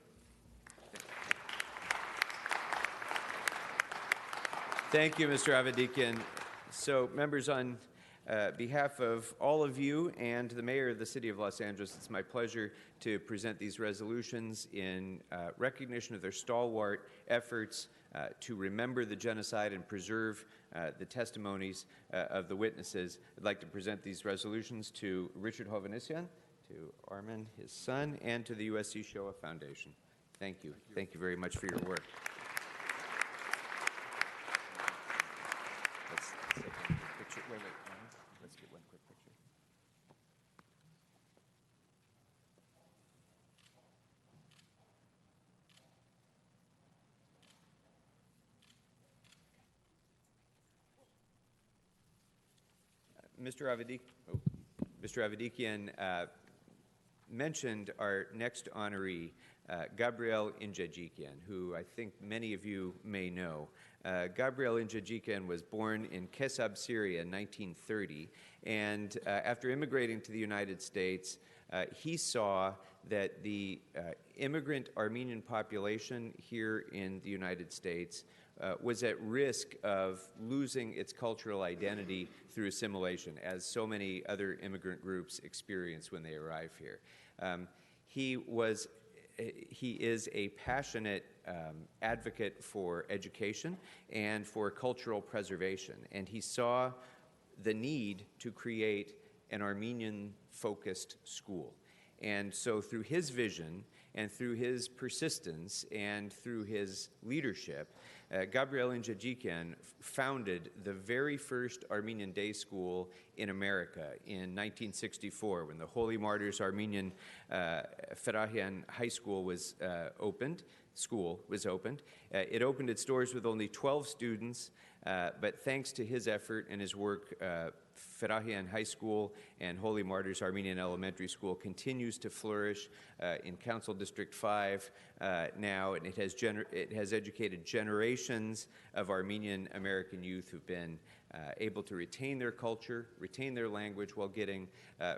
Thank you, Mr. Avedikian. So, members, on behalf of all of you and the Mayor of the City of Los Angeles, it's my pleasure to present these resolutions in recognition of their stalwart efforts to remember the genocide and preserve the testimonies of the witnesses. I'd like to present these resolutions to Richard Hovhannisyan, to Armin, his son, and to the USC Shoah Foundation. Thank you. Thank you very much for your work. Let's get one quick picture. Mr. Avedikian mentioned our next honoree, Gabriel Incejikian, who I think many of you may know. Gabriel Incejikian was born in Kesab, Syria in 1930, and after immigrating to the United States, he saw that the immigrant Armenian population here in the United States was at risk of losing its cultural identity through assimilation, as so many other immigrant groups experience when they arrive here. He is a passionate advocate for education and for cultural preservation. And he saw the need to create an Armenian-focused school. And so through his vision and through his persistence and through his leadership, Gabriel Injajikian founded the very first Armenian day school in America in 1964 when the Holy Martyrs Armenian Ferahian High School was opened. It opened its doors with only 12 students, but thanks to his effort and his work, Ferahian High School and Holy Martyrs Armenian Elementary School continues to flourish in Council District 5 now, and it has educated generations of Armenian American youth who've been able to retain their culture, retain their language while getting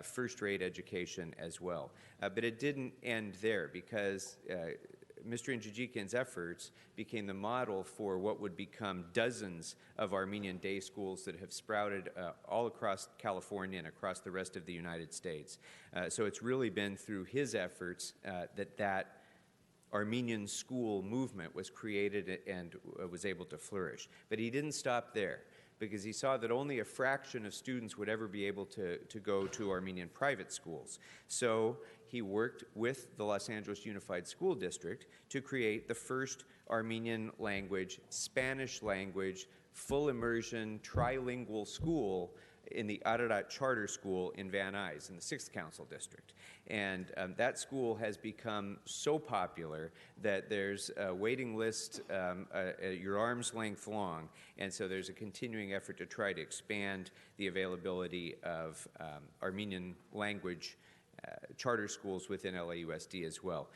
first-rate education as well. But it didn't end there because Mr. Injajikian's efforts became the model for what would become dozens of Armenian day schools that have sprouted all across California and across the rest of the United States. So it's really been through his efforts that Armenian school movement was created and was able to flourish. But he didn't stop there, because he saw that only a fraction of students would ever be able to go to Armenian private schools. So he worked with the Los Angeles Unified School District to create the first Armenian language, Spanish language, full immersion, trilingual school in the Ararat Charter School in Van Nuys in the 6th Council District. And that school has become so popular that there's a waiting list your arm's length long, and so there's a continuing effort to try to expand the availability of Armenian language charter schools within LAUSD as well.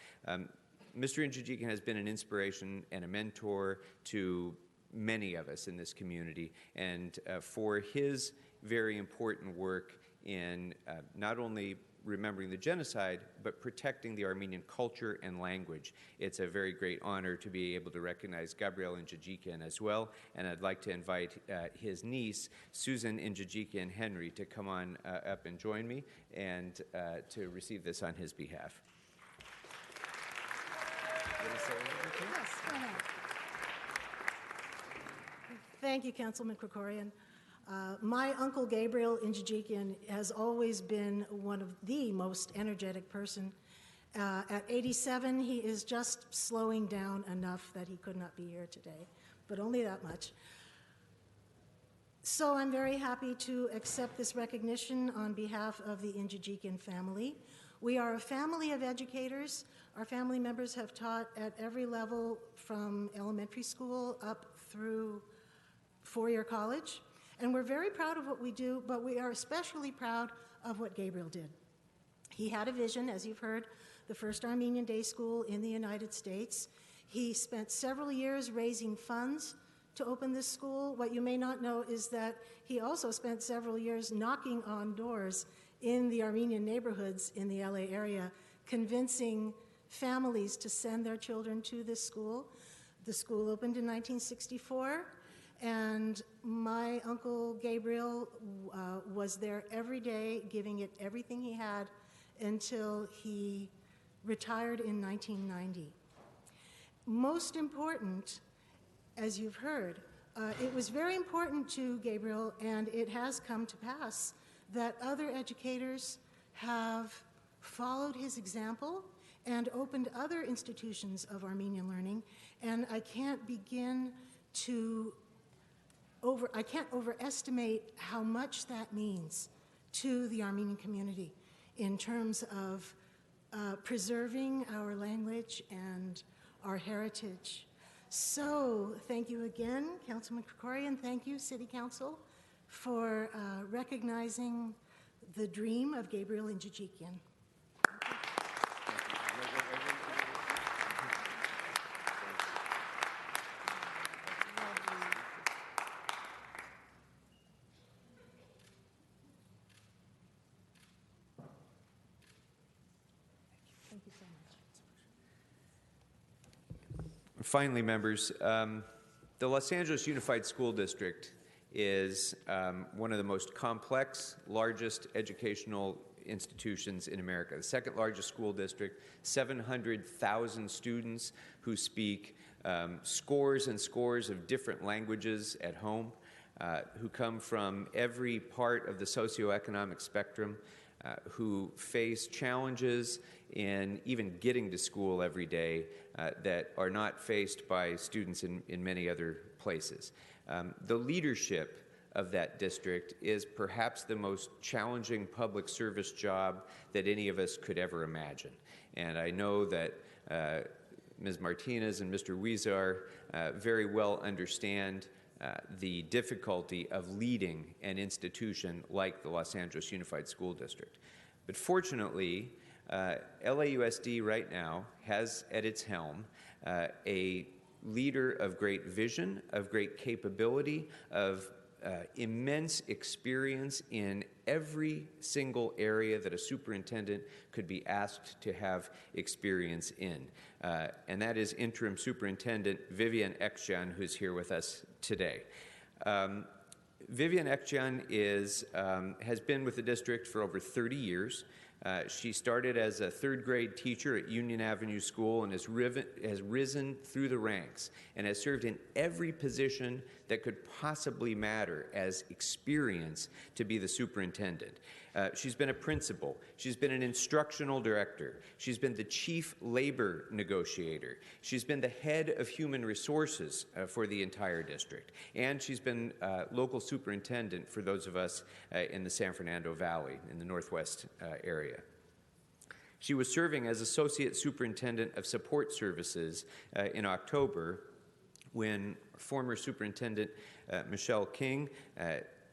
Mr. Injajikian has been an inspiration and a mentor to many of us in this community, and for his very important work in not only remembering the genocide, but protecting the Armenian culture and language. It's a very great honor to be able to recognize Gabriel Injajikian as well, and I'd like to invite his niece, Susan Injajikian Henry, to come on up and join me and to receive this on his behalf. Thank you, Councilman Krikorian. My uncle Gabriel Injajikian has always been one of the most energetic person. At 87, he is just slowing down enough that he could not be here today, but only that much. So I'm very happy to accept this recognition on behalf of the Injajikian family. We are a family of educators. Our family members have taught at every level from elementary school up through four-year college. And we're very proud of what we do, but we are especially proud of what Gabriel did. He had a vision, as you've heard, the first Armenian day school in the United States. He spent several years raising funds to open this school. What you may not know is that he also spent several years knocking on doors in the Armenian neighborhoods in the LA area, convincing families to send their children to this school. The school opened in 1964. And my uncle Gabriel was there every day, giving it everything he had until he retired in 1990. Most important, as you've heard, it was very important to Gabriel, and it has come to pass, that other educators have followed his example and opened other institutions of Armenian learning, and I can't begin to I can't overestimate how much that means to the Armenian community in terms of preserving our language and our heritage. So thank you again, Councilman Krikorian. Thank you, City Council, for recognizing the dream of Gabriel Injajikian. Finally, members, the Los Angeles Unified School District is one of the most complex, largest educational institutions in America. The second largest school district, 700,000 students who speak scores and scores of different languages at home, who come from every part of the socioeconomic spectrum, who face challenges in even getting to school every day that are not faced by students in many other places. The leadership of that district is perhaps the most challenging public service job that any of us could ever imagine. And I know that Ms. Martinez and Mr. Huizar very well understand the difficulty of leading an institution like the Los Angeles Unified School District. But fortunately, LAUSD right now has at its helm a leader of great vision, of great capability, of immense experience in every single area that a superintendent could be asked to have experience in. And that is Interim Superintendent Vivian Ekcan, who's here with us today. Vivian Ekcan has been with the district for over 30 years. She started as a third-grade teacher at Union Avenue School and has risen through the ranks and has served in every position that could possibly matter as experience to be the superintendent. She's been a principal. She's been an instructional director. She's been the chief labor negotiator. She's been the head of human resources for the entire district. And she's been local superintendent for those of us in the San Fernando Valley, in the Northwest area. She was serving as Associate Superintendent of Support Services in October when former Superintendent Michelle King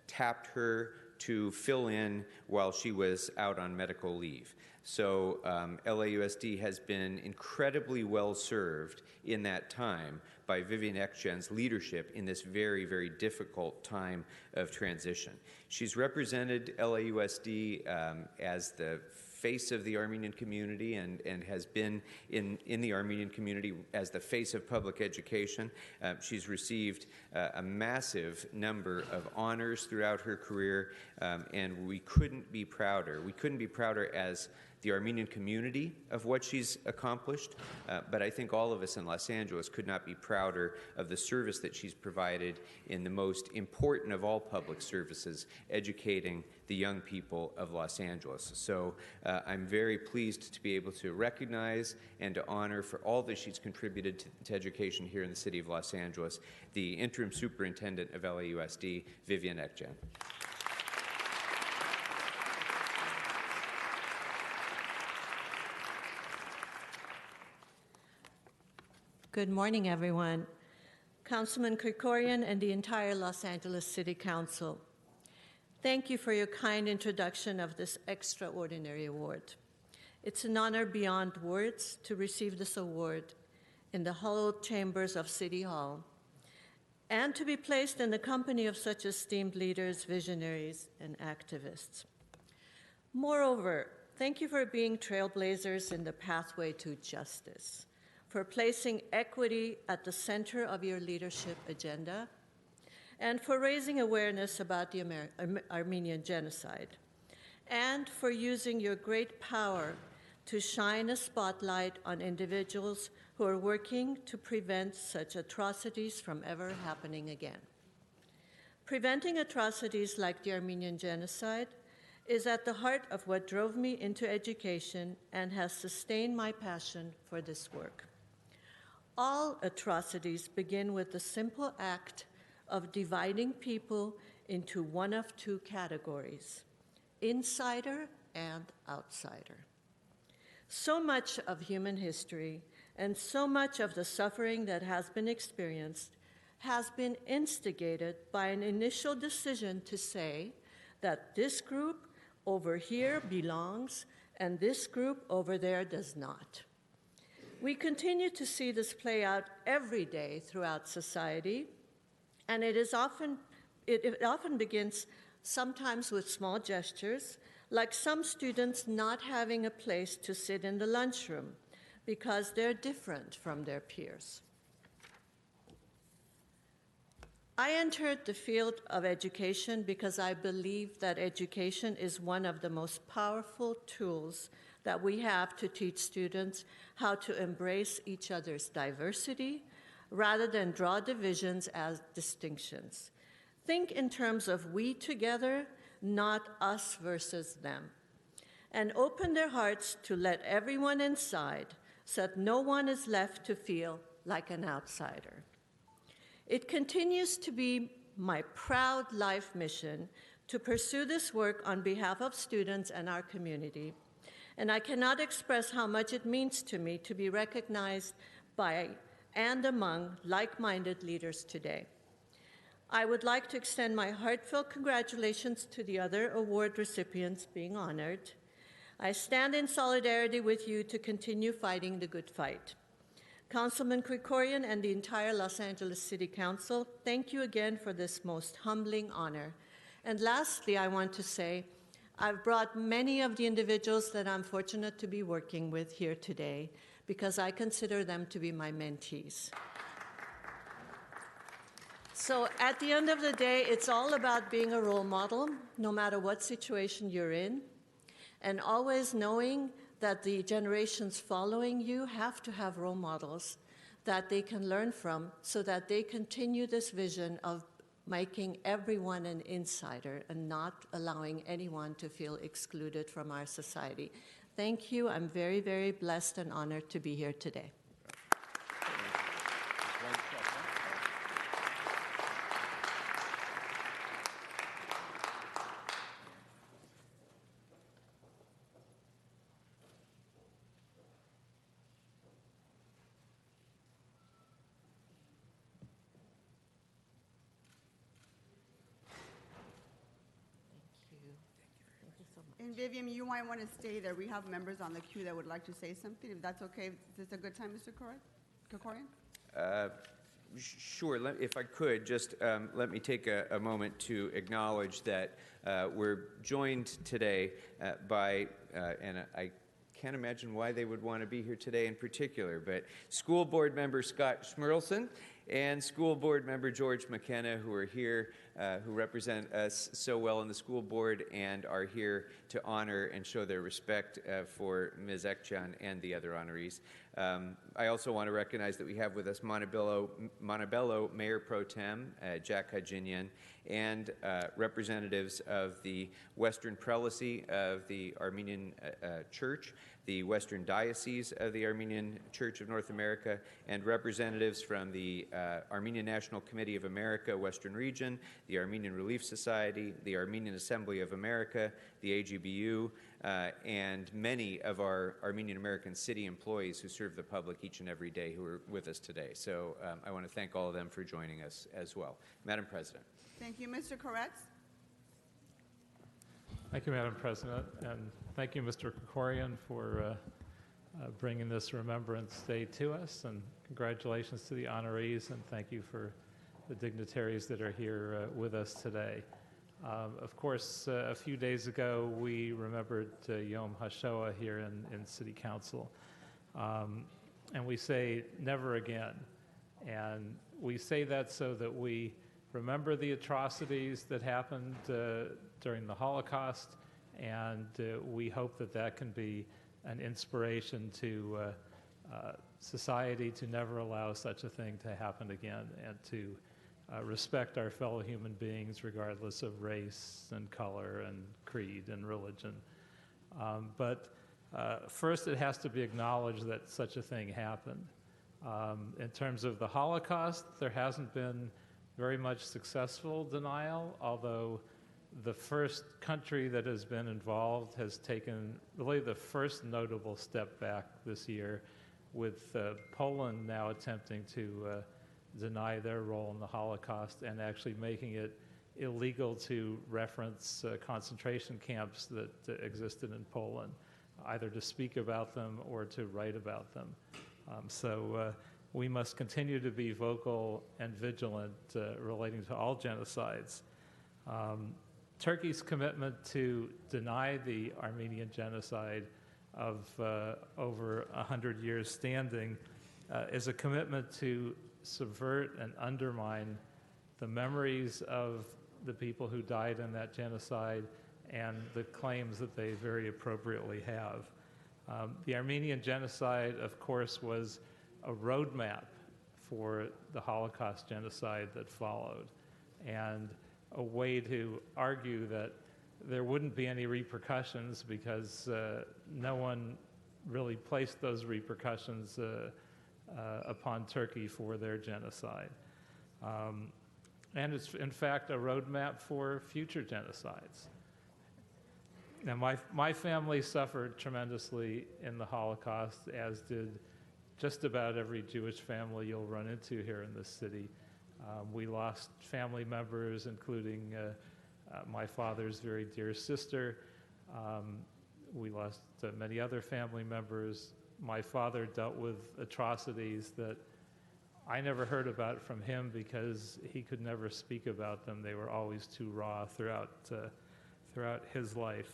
tapped her to fill in while she was out on medical leave. So LAUSD has been incredibly well served in that time by Vivian Ekcan's leadership in this very, very difficult time of transition. She's represented LAUSD as the face of the Armenian community and has been in the Armenian community as the face of public education. She's received a massive number of honors throughout her career, and we couldn't be prouder. We couldn't be prouder as the Armenian community of what she's accomplished, but I think all of us in Los Angeles could not be prouder of the service that she's provided in the most important of all public services, educating the young people of Los Angeles. So I'm very pleased to be able to recognize and to honor for all that she's contributed to education here in the city of Los Angeles, the Interim Superintendent of LAUSD, Vivian Ekcan. Good morning, everyone. Councilman Krikorian and the entire Los Angeles City Council. Thank you for your kind introduction of this extraordinary award. It's an honor beyond words to receive this award in the hallowed chambers of City Hall and to be placed in the company of such esteemed leaders, visionaries, and activists. Moreover, thank you for being trailblazers in the pathway to justice, for placing equity at the center of your leadership agenda, and for raising awareness about the Armenian genocide, and for using your great power to shine a spotlight on individuals who are working to prevent such atrocities from ever happening again. Preventing atrocities like the Armenian genocide is at the heart of what drove me into education and has sustained my passion for this work. All atrocities begin with the simple act of dividing people into one of two categories, insider and outsider. So much of human history and so much of the suffering that has been experienced has been instigated by an initial decision to say that this group over here belongs and this group over there does not. We continue to see this play out every day throughout society, and it often begins sometimes with small gestures, like some students not having a place to sit in the lunchroom because they're different from their peers. I entered the field of education because I believe that education is one of the most powerful tools that we have to teach students how to embrace each other's diversity rather than draw divisions as distinctions. Think in terms of we together, not us versus them, and open their hearts to let everyone inside so that no one is left to feel like an outsider. It continues to be my proud life mission to pursue this work on behalf of students and our community, and I cannot express how much it means to me to be recognized by and among like-minded leaders today. I would like to extend my heartfelt congratulations to the other award recipients being honored. I stand in solidarity with you to continue fighting the good fight. Councilman Krikorian and the entire Los Angeles City Council, thank you again for this most humbling honor. And lastly, I want to say, I've brought many of the individuals that I'm fortunate to be working with here today because I consider them to be my mentees. So at the end of the day, it's all about being a role model, no matter what situation you're in, and always knowing that the generations following you have to have role models that they can learn from so that they continue this vision of making everyone an insider and not allowing anyone to feel excluded from our society. Thank you. I'm very, very blessed and honored to be here today. And Vivian, you might want to stay there. We have members on the queue that would like to say something. If that's okay, is this a good time, Mr. Krikorian? Sure. If I could, just let me take a moment to acknowledge that we're joined today by, and I can't imagine why they would want to be here today in particular, but School Board Member Scott Schmerlson and School Board Member George McKenna, who are here, who represent us so well in the school board and are here to honor and show their respect for Ms. Ekchan and the other honorees. I also want to recognize that we have with us Montebello Mayor Pro Tem, Jack Hajinian, and representatives of the Western Prelacy of the Armenian Church, the Western Diocese of the Armenian Church of North America, and representatives from the Armenian National Committee of America, Western Region, the Armenian Relief Society, the Armenian Assembly of America, the AGBU, and many of our Armenian American city employees who serve the public each and every day who are with us today. So I want to thank all of them for joining us as well. Madam President. Thank you. Mr. Koretz? Thank you, Madam President, and thank you, Mr. Krikorian, for bringing this Remembrance Day to us, and congratulations to the honorees, and thank you for the dignitaries that are here with us today. Of course, a few days ago, we remembered Yom HaShoah here in City Council, and we say never again, and we say that so that we remember the atrocities that happened during the Holocaust, and we hope that that can be an inspiration to society to never allow such a thing to happen again, and to respect our fellow human beings regardless of race and color and creed and religion. But first it has to be acknowledged that such a thing happened. In terms of the Holocaust, there hasn't been very much successful denial, although the first country that has been involved has taken really the first notable step back this year, with Poland now attempting to deny their role in the Holocaust and actually making it illegal to reference concentration camps that existed in Poland, either to speak about them or to write about them. So we must continue to be vocal and vigilant relating to all genocides. Turkey's commitment to deny the Armenian genocide of over 100 years standing is a commitment to subvert and undermine the memories of the people who died in that genocide and the claims that they very appropriately have. The Armenian genocide, of course, was a roadmap for the Holocaust genocide that followed, and a way to argue that there wouldn't be any repercussions because no one really placed those repercussions upon Turkey for their genocide. And it's, in fact, a roadmap for future genocides. Now, my family suffered tremendously in the Holocaust, as did just about every Jewish family you'll run into here in this city. We lost family members, including my father's very dear sister. We lost many other family members. My father dealt with atrocities that I never heard about from him because he could never speak about them. They were always too raw throughout his life.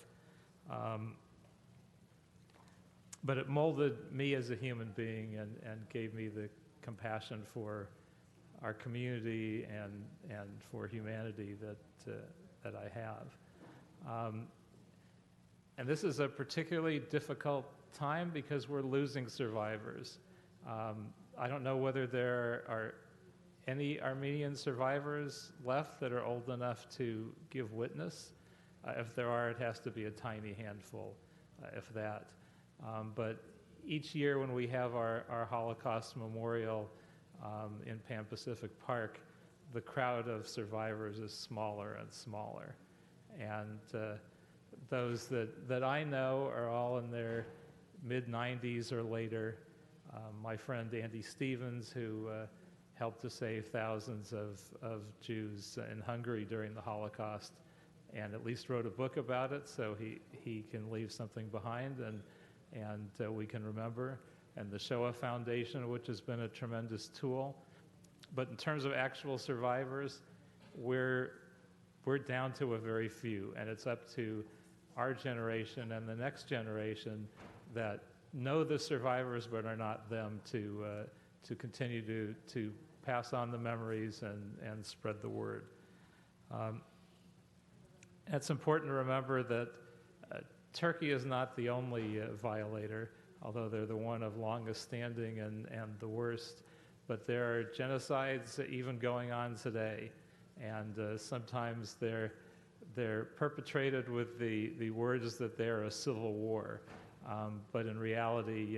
But it molded me as a human being and gave me the compassion for our community and for humanity that I have. And this is a particularly difficult time because we're losing survivors. I don't know whether there are any Armenian survivors left that are old enough to give witness. If there are, it has to be a tiny handful, if that. But each year when we have our Holocaust memorial in Pan Pacific Park, the crowd of survivors is smaller and smaller. And those that I know are all in their mid-90s or later. My friend Andy Stevens, who helped to save thousands of Jews in Hungary during the Holocaust, and at least wrote a book about it, so he can leave something behind and we can remember. And the Shoah Foundation, which has been a tremendous tool. But in terms of actual survivors, we're down to a very few, and it's up to our generation and the next generation that know the survivors but are not them to continue to pass on the memories and spread the word. It's important to remember that Turkey is not the only violator, although they're the one of longest standing and the worst. But there are genocides even going on today, and sometimes they're perpetrated with the words that they're a civil war. But in reality,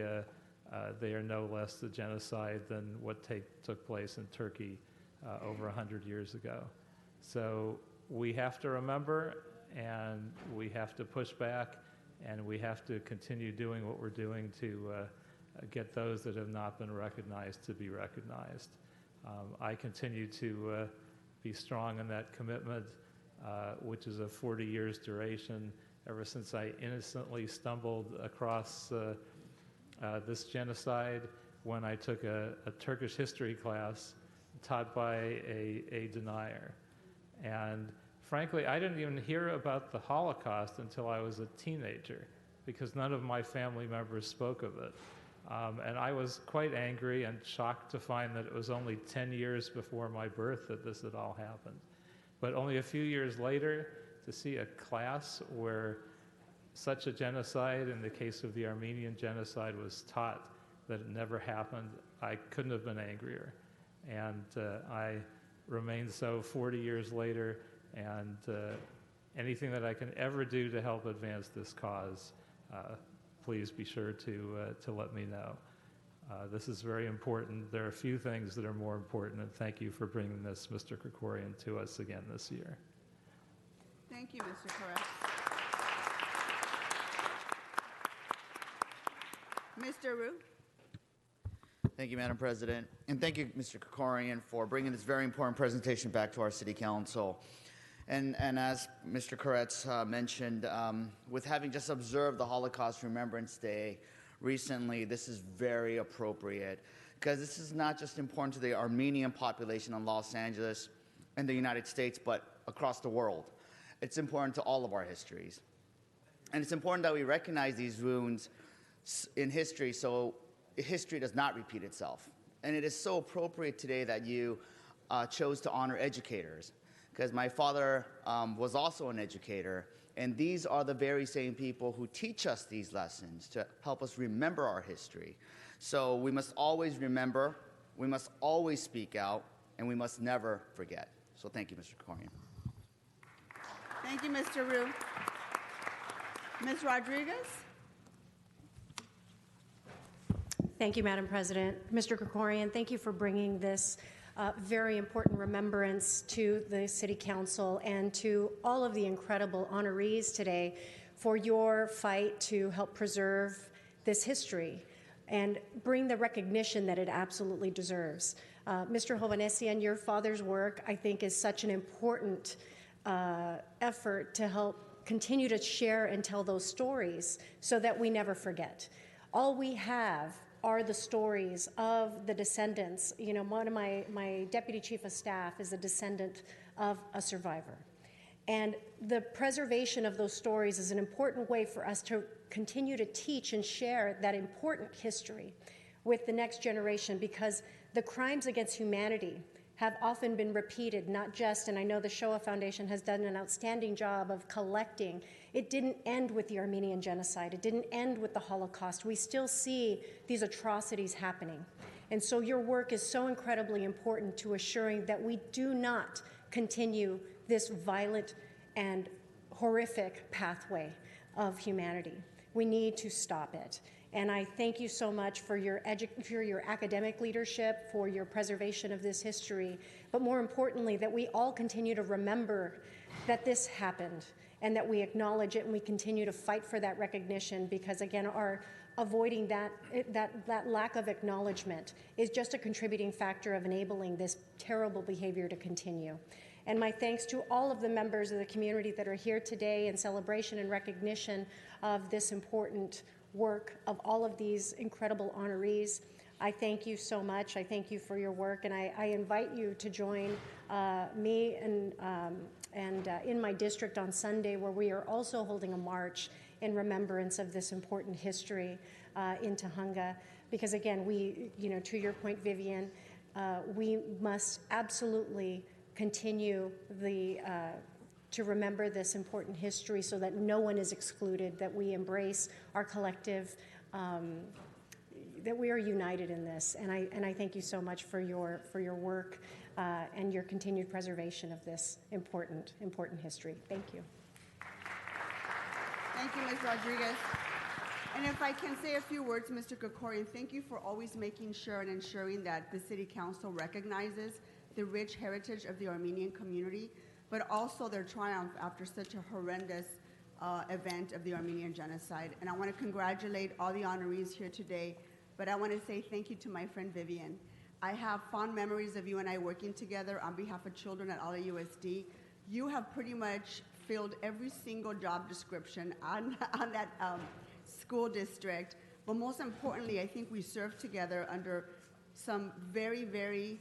they are no less a genocide than what took place in Turkey over 100 years ago. So we have to remember, and we have to push back, and we have to continue doing what we're doing to get those that have not been recognized to be recognized. I continue to be strong in that commitment, which is a 40 years duration, ever since I innocently stumbled across this genocide when I took a Turkish history class taught by a denier. And frankly, I didn't even hear about the Holocaust until I was a teenager, because none of my family members spoke of it. And I was quite angry and shocked to find that it was only 10 years before my birth that this had all happened. But only a few years later, to see a class where such a genocide, in the case of the Armenian genocide, was taught that it never happened, I couldn't have been angrier. And I remain so 40 years later, and anything that I can ever do to help advance this cause, please be sure to let me know. This is very important. There are a few things that are more important, and thank you for bringing this, Mr. Krikorian, to us again this year. Thank you, Mr. Koretz. Mr. Rue. Thank you, Madam President. And thank you, Mr. Krikorian, for bringing this very important presentation back to our City Council. And as Mr. Koretz mentioned, with having just observed the Holocaust Remembrance Day recently, this is very appropriate, because this is not just important to the Armenian population in Los Angeles and the United States, but across the world. It's important to all of our histories. And it's important that we recognize these wounds in history so history does not repeat itself. And it is so appropriate today that you chose to honor educators, because my father was also an educator, and these are the very same people who teach us these lessons to help us remember our history. So we must always remember, we must always speak out, and we must never forget. So thank you, Mr. Krikorian. Thank you, Mr. Ryu. Ms. Rodriguez? Thank you, Madam President. Mr. Krikorian, thank you for bringing this very important remembrance to the City Council and to all of the incredible honorees today for your fight to help preserve this history and bring the recognition that it absolutely deserves. Mr. Hovhannissian, your father's work, I think, is such an important effort to help continue to share and tell those stories so that we never forget. All we have are the stories of the descendants. You know, one of my deputy chief of staff is a descendant of a survivor. And the preservation of those stories is an important way for us to continue to teach and share that important history with the next generation, because the crimes against humanity have often been repeated, not just, and I know the Shoah Foundation has done an outstanding job of collecting. It didn't end with the Armenian genocide. It didn't end with the Holocaust. We still see these atrocities happening. And so your work is so incredibly important to assuring that we do not continue this violent and horrific pathway of humanity. We need to stop it. And I thank you so much for your academic leadership, for your preservation of this history, but more importantly, that we all continue to remember that this happened and that we acknowledge it and we continue to fight for that recognition, because again, our avoiding that lack of acknowledgement is just a contributing factor of enabling this terrible behavior to continue. And my thanks to all of the members of the community that are here today in celebration and recognition of this important work of all of these incredible honorees. I thank you so much. I thank you for your work, and I invite you to join me and in my district on Sunday, where we are also holding a march in remembrance of this important history in Tujunga. Because again, we, you know, to your point, Vivian, we must absolutely continue to remember this important history so that no one is excluded, that we embrace our collective, that we are united in this. And I thank you so much for your work and your continued preservation of this important history. Thank you. Thank you, Ms. Rodriguez. And if I can say a few words, Mr. Krikorian, thank you for always making sure and ensuring that the City Council recognizes the rich heritage of the Armenian community, but also their triumph after such a horrendous event of the Armenian genocide. And I want to congratulate all the honorees here today, but I want to say thank you to my friend Vivian. I have fond memories of you and I working together on behalf of children at ALA-USD. You have pretty much filled every single job description on that school district, but most importantly, I think we served together under some very, very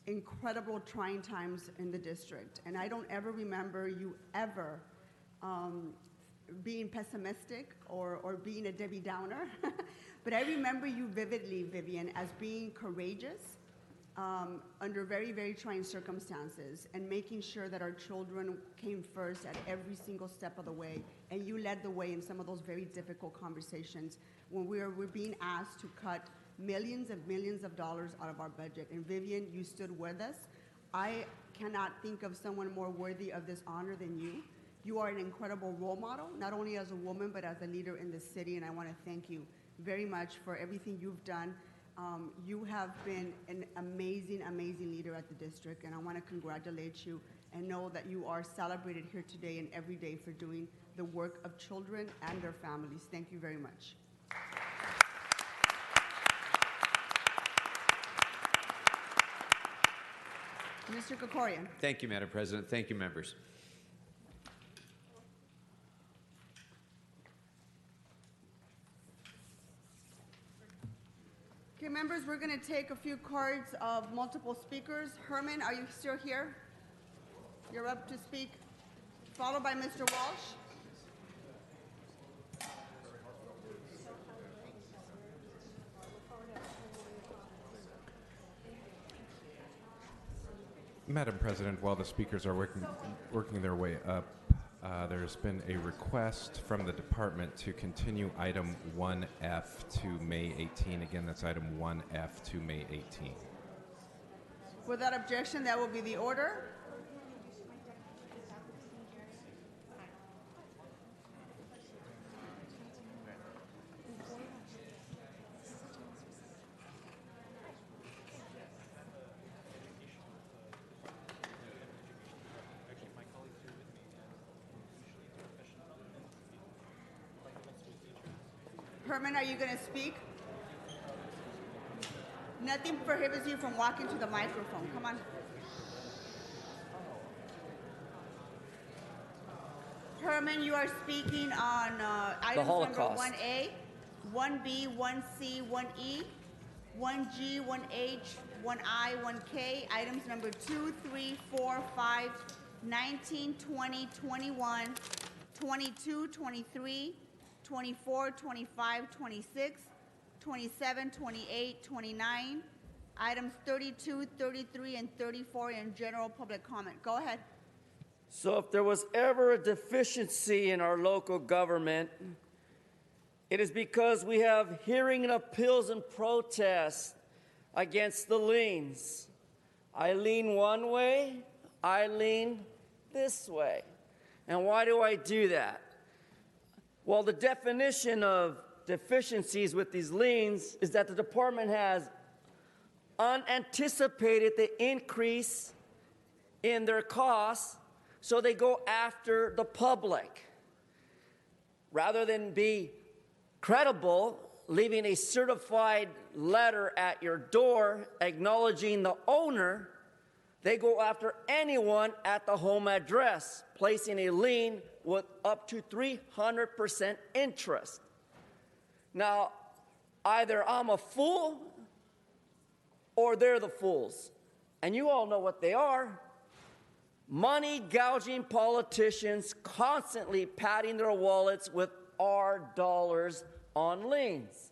incredible trying times in the district. And I don't ever remember you ever being pessimistic or being a Debbie Downer. But I remember you vividly, Vivian, as being courageous under very, very trying circumstances and making sure that our children came first at every single step of the way. And you led the way in some of those very difficult conversations when we're being asked to cut millions of dollars out of our budget. And Vivian, you stood with us. I cannot think of someone more worthy of this honor than you. You are an incredible role model, not only as a woman, but as a leader in the city, and I want to thank you very much for everything you've done. You have been an amazing, amazing leader at the district, and I want to congratulate you and know that you are celebrated here today and every day for doing the work of children and their families. Thank you very much. Mr. Krikorian. Thank you, Madam President. Thank you, members. Okay, members, we're going to take a few cards of multiple speakers. Herman, are you still here? You're up to speak. Followed by Mr. Walsh. Madam President, while the speakers are working their way up, there's been a request from the department to continue item 1F to May 18. Again, that's item 1F to May 18. Without objection, that will be the order. Herman, are you going to speak? Nothing prohibits you from walking to the microphone. Come on. Herman, you are speaking on items number 1A, 1B, 1C, 1E, 1G, 1H, 1I, 1K, items number 2, 3, 4, 5, 19, 20, 21, 22, 23, 24, 25, 26, 27, 28, 29, items 32, 33, and 34 in general public comment. Go ahead. So if there was ever a deficiency in our local government, it is because we have hearing and appeals and protests against the liens. I lean one way, I lean this way. And why do I do that? Well, the definition of deficiencies with these liens is that the department has unanticipated the increase in their costs, so they go after the public. Rather than be credible, leaving a certified letter at your door acknowledging the owner, they go after anyone at the home address, placing a lien with up to 300% interest. Now, either I'm a fool or they're the fools. And you all know what they are. Money gouging politicians constantly padding their wallets with our dollars on liens.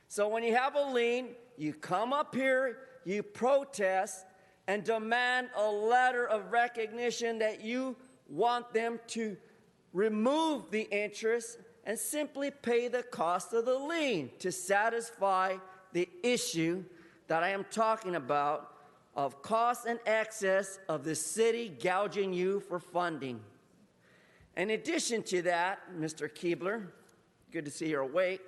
So when you have a lien, you come up here, you protest, and demand a letter of recognition that you want them to remove the interest and simply pay the cost of the lien to satisfy the issue that I am talking about of cost and excess of the city gouging you for funding. In addition to that, Mr. Keebler, good to see you're awake.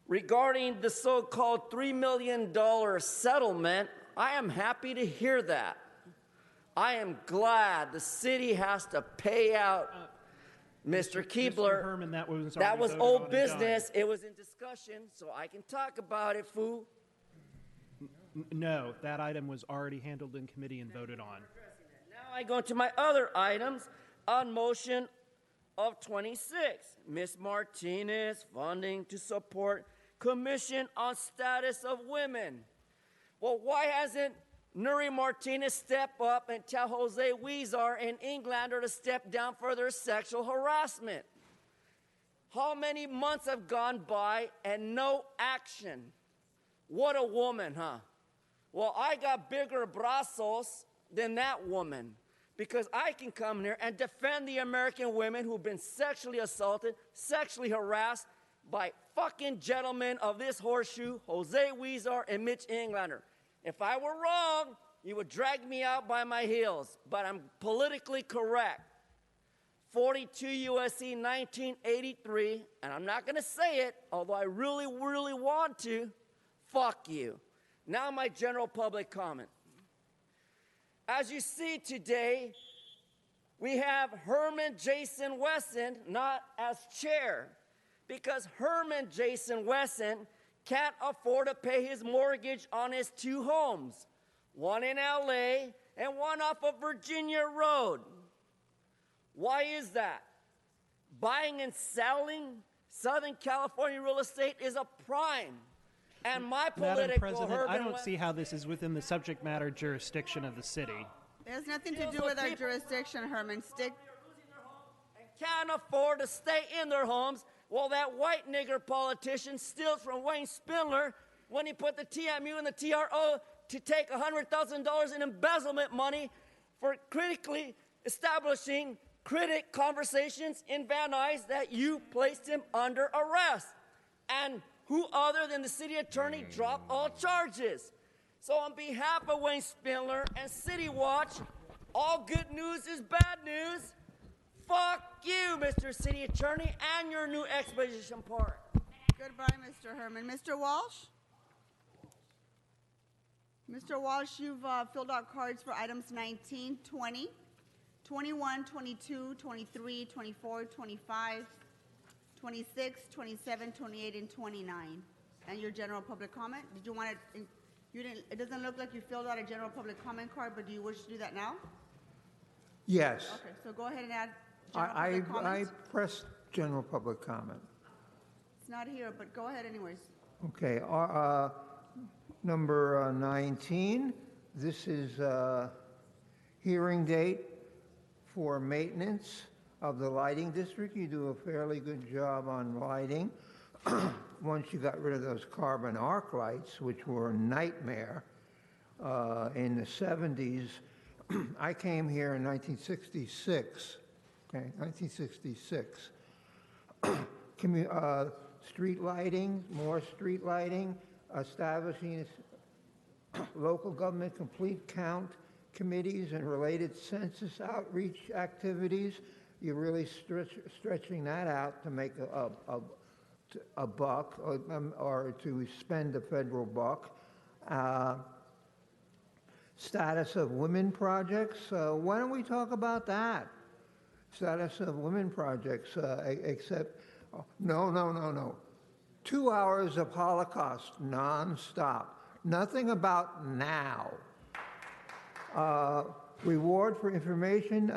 Regarding the so-called $3 million settlement, I am happy to hear that. I am glad the city has to pay out Mr. Keebler. Mr. Herman, that was old business. It was in discussion, so I can talk about it, fool. No, that item was already handled in committee and voted on. Now I go to my other items on motion of 26. Ms. Martinez, funding to support Commission on Status of Women. Well, why hasn't Nuri Martinez step up and tell Jose Huizar and Englander to step down for their sexual harassment? How many months have gone by and no action? What a woman, huh? Well, I got bigger brazos than that woman because I can come here and defend the American women who've been sexually assaulted, sexually harassed by fucking gentlemen of this horseshoe, Jose Huizar and Mitch Englander. If I were wrong, you would drag me out by my heels, but I'm politically correct. 42 U.S.C. 1983, and I'm not going to say it, although I really, really want to, fuck you. Now my general public comment. As you see today, we have Herman Jason Wesson not as chair because Herman Jason Wesson can't afford to pay his mortgage on his two homes, one in LA and one off of Virginia Road. Why is that? Buying and selling Southern California real estate is a crime. And my political Madam President, I don't see how this is within the subject matter jurisdiction of the city. It has nothing to do with our jurisdiction, Herman. Can't afford to stay in their homes while that white nigger politician steals from Wayne Spindler when he put the TMU and the to take $100,000 in embezzlement money for critically establishing critic conversations in Van Nuys that you placed him under arrest. And who other than the city attorney dropped all charges. So on behalf of Wayne Spindler and City Watch, all good news is bad news. Fuck you, Mr. City Attorney, and your new expedition part. Goodbye, Mr. Herman. Mr. Walsh? Mr. Walsh, you've filled out cards for items 19, 20, 21, 22, 23, 24, 25, 26, 27, 28, and 29. And your general public comment. Did you want it? You didn't. It doesn't look like you filled out a general public comment card, but do you wish to do that now? Yes. Okay, so go ahead and add general public I comment. pressed general public comment. It's not here, but go ahead anyways. Okay, number 19, this is hearing date for maintenance of the lighting district. You do a fairly good job on lighting. Once you got rid of those carbon arc lights, which were a nightmare in the 70s. I came here in 1966, okay, 1966. Street lighting, more street lighting, establishing local government complete count committees and related census outreach activities. You're really stretching that out to make a buck or to spend a federal buck. Status of women projects. Why don't we talk about that? Status of women projects, except, no. 2 hours of Holocaust, nonstop. Nothing about now. Reward for information.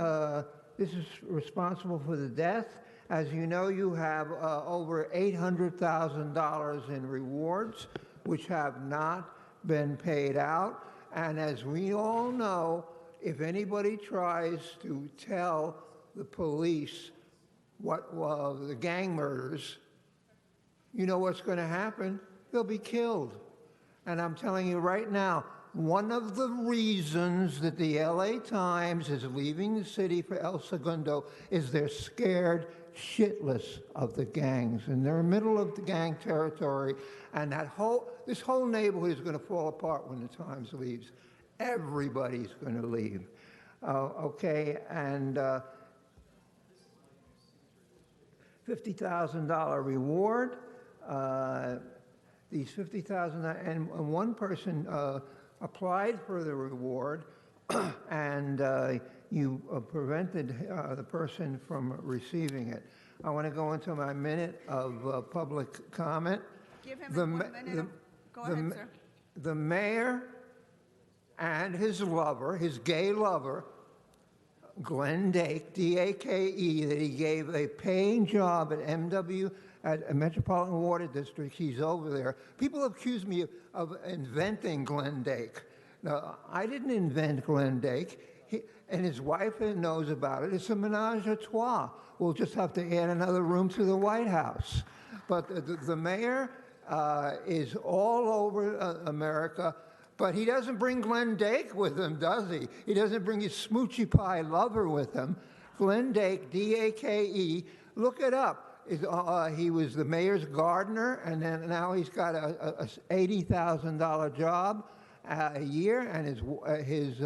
This is responsible for the death. As you know, you have over $800,000 in rewards, which have not been paid out. And as we all know, if anybody tries to tell the police what the gang murders, you know what's going to happen? They'll be killed. And I'm telling you right now, one of the reasons that the LA Times is leaving the city for El Segundo is they're scared shitless of the gangs. And they're in the middle of the gang territory, and this whole neighborhood is going to fall apart when the Times leaves. Everybody's going to leave. Okay, and $50,000 reward. These $50,000, and one person applied for the reward, and you prevented the person from receiving it. I want to go into my minute of public comment. Give him 1 minute. Go ahead, sir. The mayor and his lover, his gay lover, Glenn Dake, D-A-K-E, that he gave a paying job at MW, at Metropolitan Water District. He's over there. People accuse me of inventing Glenn Dake. No, I didn't invent Glenn Dake, and his wife knows about it. It's a menage a trois. We'll just have to add another room to the White House. But the mayor is all over America, but he doesn't bring Glenn Dake with him, does he? He doesn't bring his smoochy pie lover with him. Glenn Dake, D-A-K-E, look it up. He was the mayor's gardener, and then now he's got a $80,000 job a year, and his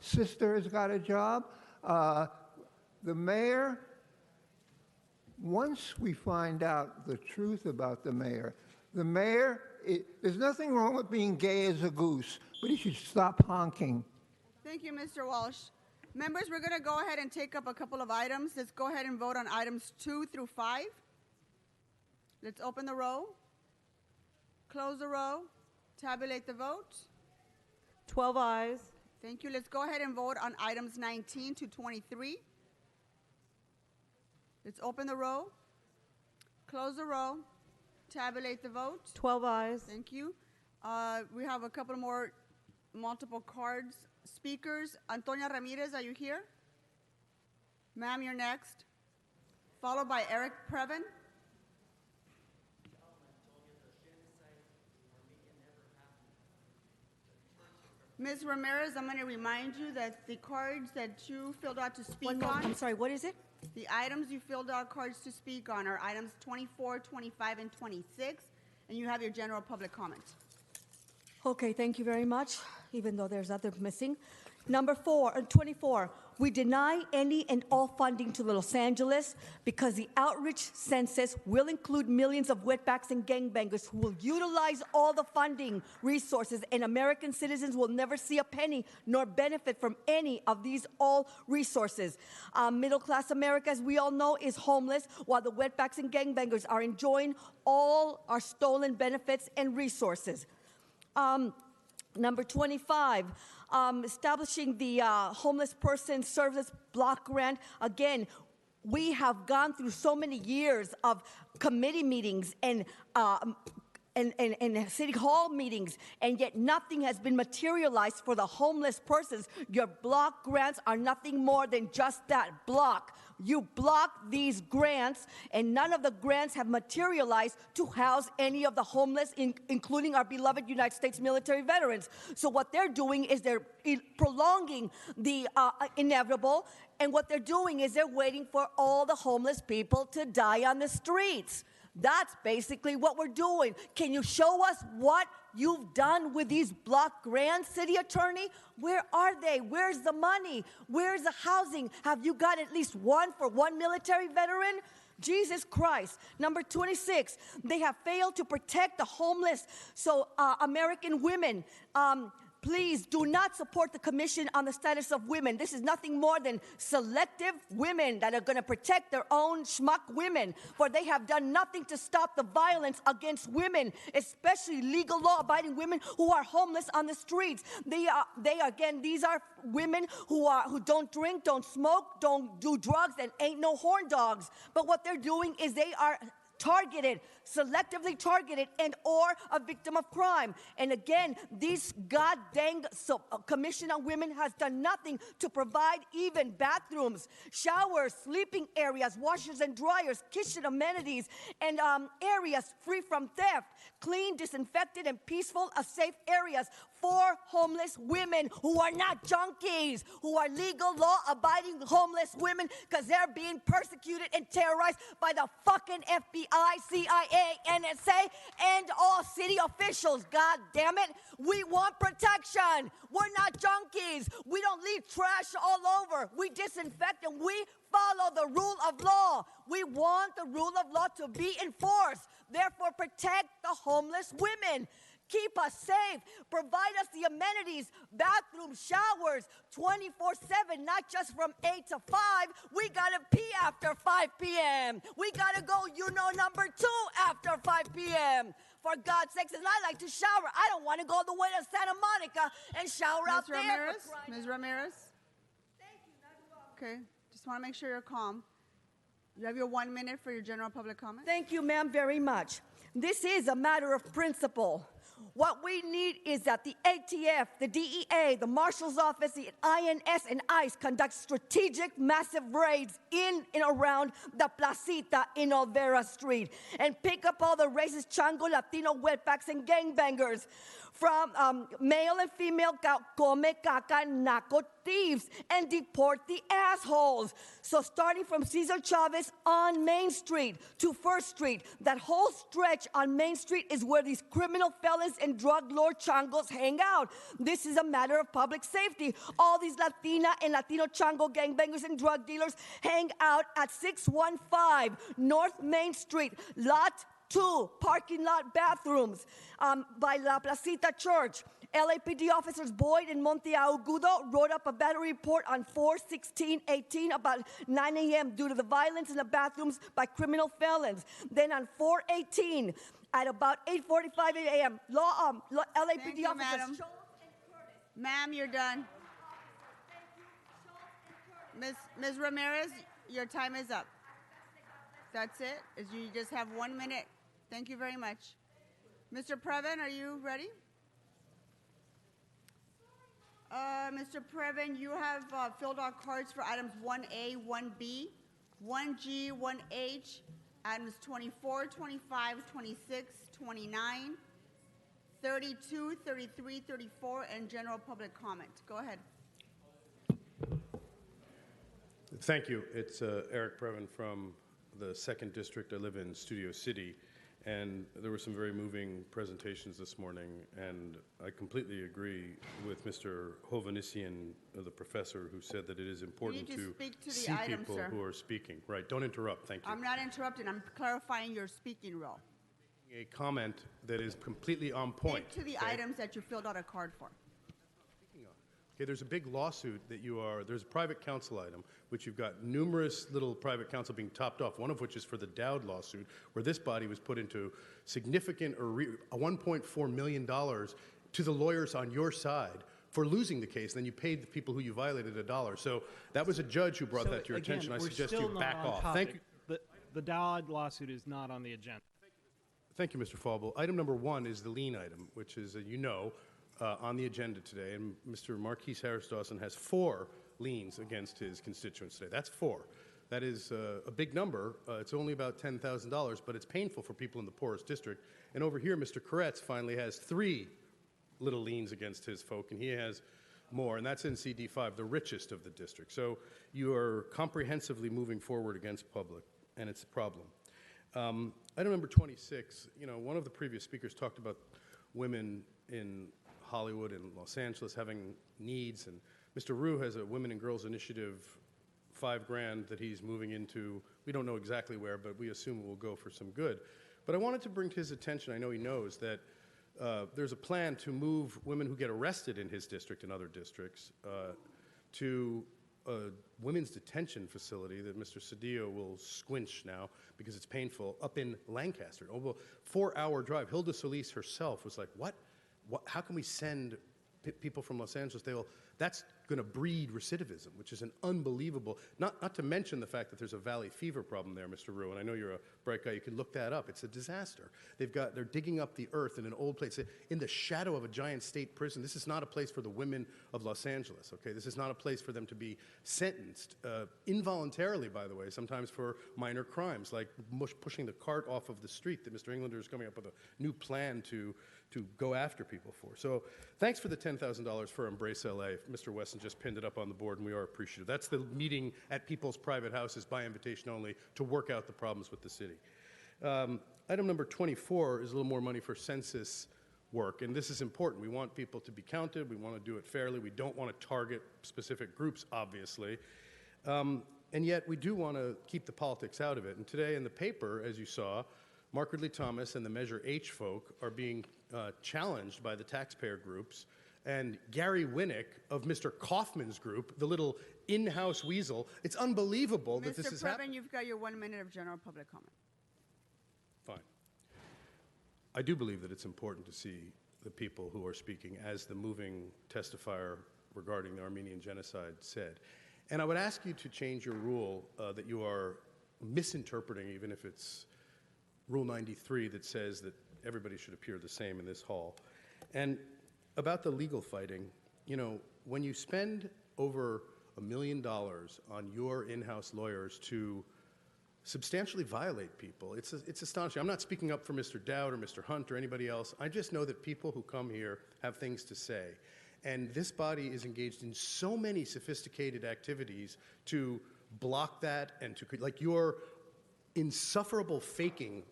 sister has got a job. The mayor, once we find out the truth about the mayor, there's nothing wrong with being gay as a goose, but he should stop honking. Thank you, Mr. Walsh. Members, we're going to go ahead and take up a couple of items. Let's go ahead and vote on items 2 through 5. Let's open the row, close the row, tabulate the vote. 12 ayes. Thank you. Let's go ahead and vote on items 19 to 23. Let's open the row, close the row, tabulate the vote. 12 ayes. Thank you. We have a couple more multiple cards. Speakers, Antonia Ramirez, are you here? Ma'am, you're next. Followed by Eric Previn. Ms. Ramirez, I'm going to remind you that the cards that you filled out to speak One on. moment. I'm sorry, what is it? The items you filled out cards to speak on are items 24, 25, and 26, and you have your general public comments. Okay, thank you very much, even though there's other missing. Number 24, we deny any and all funding to Los Angeles because the outreach census will include millions of wetbacks and gangbangers who will utilize all the funding resources, and American citizens will never see a penny nor benefit from any of these all resources. Middle-class America, as we all know, is homeless, while the wetbacks and gangbangers are enjoying all our stolen benefits and resources. Number 25, establishing the homeless person service block grant. Again, we have gone through so many years of committee meetings and city hall meetings, and yet nothing has been materialized for the homeless persons. Your block grants are nothing more than just that, block. You block these grants, and none of the grants have materialized to house any of the homeless, including our beloved United States military veterans. So what they're doing is they're prolonging the inevitable, and what they're doing is they're waiting for all the homeless people to die on the streets. That's basically what we're doing. Can you show us what you've done with these block grants, City Attorney? Where are they? Where's the money? Where's the housing? Have you got at least one for one military veteran? Jesus Christ. Number 26, they have failed to protect the homeless. So American women, please do not support the Commission on the Status of Women. This is nothing more than selective women that are going to protect their own schmuck women, for they have done nothing to stop the violence against women, especially legal law-abiding women who are homeless on the streets. These are women who don't drink, don't smoke, don't do drugs, and ain't no horn dogs. But what they're doing is they are targeted, selectively targeted, and or a victim of crime. And again, this goddamn Commission on Women has done nothing to provide even bathrooms, showers, sleeping areas, washers and dryers, kitchen amenities, and areas free from theft, clean, disinfected, and peaceful, safe areas for homeless women who are not junkies, who are legal law-abiding homeless women, because they're being persecuted and terrorized by the fucking FBI, CIA, NSA, and all city officials. God damn it. We want protection. We're not junkies. We don't leave trash all over. We disinfect and we follow the rule of law. We want the rule of law to be enforced. Therefore, protect the homeless women. Keep us safe. Provide us the amenities, bathrooms, showers, 24/7, not just from 8 to 5. We got to pee after 5 p.m. We got to go, number 2 after 5 p.m. For God's sakes, and I like to shower. I don't want to go all the way to Santa Monica and shower out there. Ms. Ramirez? Thank you. Okay, just want to make sure you're calm. You have your 1 minute for your general public comment. Thank you, ma'am, very much. This is a matter of principle. What we need is that the ATF, the DEA, the Marshal's Office, the INS, and ICE conduct strategic, massive raids in and around the Placita in Olvera Street and pick up all the racist Chango, Latino, wetbacks, and gangbangers from male and female come caca naco thieves and deport the assholes. So starting from Cesar Chavez on Main Street to First Street, that whole stretch on Main Street is where these criminal felons and drug lord changos hang out. This is a matter of public safety. All these Latina and Latino chango gangbangers and drug dealers hang out at 615 North Main Street, Lot 2, parking lot bathrooms by La Placita Church. LAPD officers Boyd and Monteagudo wrote up a battery report on 4/16/18 about 9 a.m. due to the violence in the bathrooms by criminal felons. Then on 4/18 at about 8:45 a.m., LAPD officers. Ma'am, you're done. Ms. Ramirez, your time is up. That's it. You just have 1 minute. Thank you very much. Mr. Previn, are you ready? Mr. Previn, you have filled out cards for items 1A, 1B, 1G, 1H, items 24, 25, 26, 29, 32, 33, 34, and general public comment. Go ahead. Thank you. It's Eric Previn from the 2nd District. I live in Studio City, and there were some very moving presentations this morning, and I completely agree with Mr. Hovhannissian, the professor, who said that it is important to speak to the see item, people sir. who are speaking. Right. Don't interrupt. Thank you. I'm not interrupting. I'm clarifying your speaking role. A comment that is completely on point. Speak to the okay? items that you filled out a card for. Okay, there's a big lawsuit that there's a private counsel item, which you've got numerous little private counsel being topped off, one of which is for the Dowd lawsuit, where this body was put into significant $1.4 million to the lawyers on your side for losing the case. Then you paid the people who you violated $1. So that was a judge who brought that to your attention. I suggest you back off. Thank you. The Dowd lawsuit is not on the agenda. Thank you, Mr. Falble. Item number 1 is the lien item, which is, on the agenda today, and Mr. Marquise Harris Dawson has 4 liens against his constituents today. That's 4. That is a big number. It's only about $10,000, but it's painful for people in the poorest district. And over here, Mr. Koretz finally has 3 little liens against his folk, and he has more, and that's in CD5, the richest of the district. So you are comprehensively moving forward against public, and it's a problem. Item number 26, one of the previous speakers talked about women in Hollywood and Los Angeles having needs, and Mr. Rue has a Women and Girls Initiative $5,000 that he's moving into. We don't know exactly where, but we assume it will go for some good. But I wanted to bring to his attention, I know he knows, that there's a plan to move women who get arrested in his district and other districts to a women's detention facility that Mr. Cedillo will squinch now because it's painful, up in Lancaster. Over a 4-hour drive. Hilda Solis herself was like, what? How can we send people from Los Angeles? That's going to breed recidivism, which is an unbelievable, not to mention the fact that there's a valley fever problem there, Mr. Rue, and I know you're a bright guy, you can look that up. It's a disaster. They're digging up the earth in an old place, in the shadow of a giant state prison. This is not a place for the women of Los Angeles, okay? This is not a place for them to be sentenced, involuntarily, by the way, sometimes for minor crimes, like pushing the cart off of the street that Mr. Englander is coming up with a new plan to go after people for. So thanks for the $10,000 for Embrace LA. Mr. Wesson just pinned it up on the board, and we are appreciative. That's the meeting at people's private houses by invitation only to work out the problems with the city. Item number 24 is a little more money for census work, and this is important. We want people to be counted. We want to do it fairly. We don't want to target specific groups, obviously. And yet we do want to keep the politics out of it. And today in the paper, as you saw, Mark Ridley Thomas and the Measure H folk are being challenged by the taxpayer groups, and Gary Winnick of Mr. Kaufman's group, the little in-house weasel. It's unbelievable that this is happening. Mr. Previn, you've got your 1 minute of general public comment. Fine. I do believe that it's important to see the people who are speaking, as the moving testifier regarding the Armenian genocide said. And I would ask you to change your rule that you are misinterpreting, even if it's Rule 93 that says that everybody should appear the same in this hall. And about the legal fighting, when you spend over $1 million on your in-house lawyers to substantially violate people, it's astonishing. I'm not speaking up for Mr. Dowd or Mr. Hunt or anybody else. I just know that people who come here have things to say. And this body is engaged in so many sophisticated activities to block that, and like your insufferable faking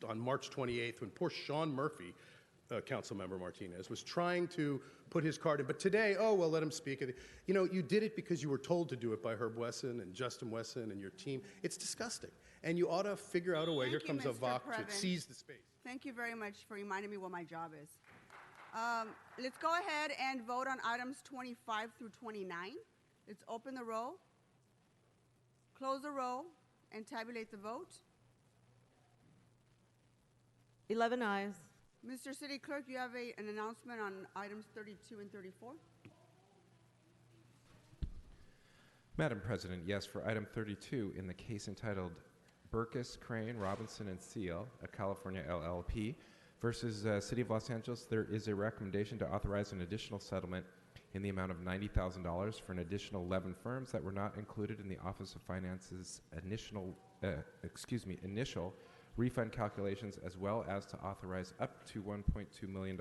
on March 28th when poor Sean Murphy, Councilmember Martinez, was trying to put his card in. But today, let him speak. You did it because you were told to do it by Herb Wesson and Justin Wesson and your team. It's disgusting. And you ought to figure out a way. Here comes Avak to seize the space. Thank you very much for reminding me what my job is. Let's go ahead and vote on items 25 through 29. Let's open the roll, close the roll, and tabulate the vote. 11 ayes. Mr. City Clerk, you have an announcement on items 32 and 34. Madam President, yes, for item 32, in the case entitled Burkus, Crane, Robinson, and Seal, a California LLP, versus City of Los Angeles, there is a recommendation to authorize an additional settlement in the amount of $90,000 for an additional 11 firms that were not included in the Office of Finance's initial refund calculations, as well as to authorize up to $1.2 million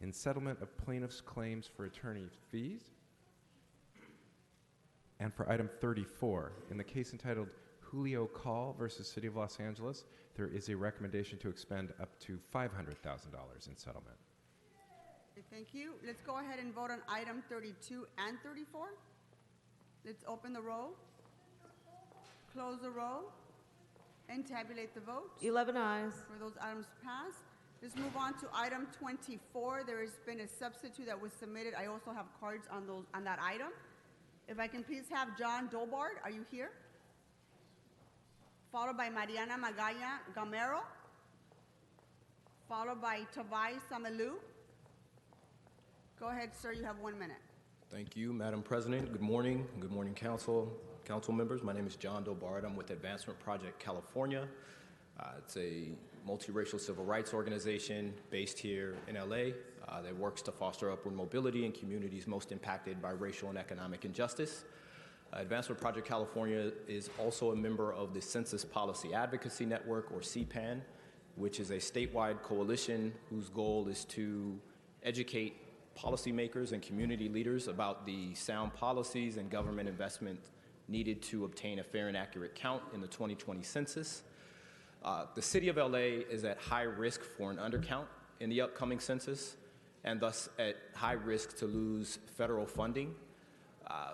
in settlement of plaintiffs' claims for attorney fees. And for item 34, in the case entitled Julio Call versus City of Los Angeles, there is a recommendation to expend up to $500,000 in settlement. Okay, thank you. Let's go ahead and vote on item 32 and 34. Let's open the roll, close the roll, and tabulate the vote. 11 ayes. For those items passed. Let's move on to item 24. There has been a substitute that was submitted. I also have cards on that item. If I can please have John Dobard, are you here? Followed by Mariana Magalla Gamero, followed by Tavai Samalou. Go ahead, sir, you have 1 minute. Thank you, Madam President. Good morning, council members. My name is John Dobard. I'm with Advancement Project California. It's a multiracial civil rights organization based here in LA that works to foster upward mobility in communities most impacted by racial and economic injustice. Advancement Project California is also a member of the Census Policy Advocacy Network, or CPAN, which is a statewide coalition whose goal is to educate policymakers and community leaders about the sound policies and government investment needed to obtain a fair and accurate count in the 2020 census. The city of LA is at high risk for an undercount in the upcoming census, and thus at high risk to lose federal funding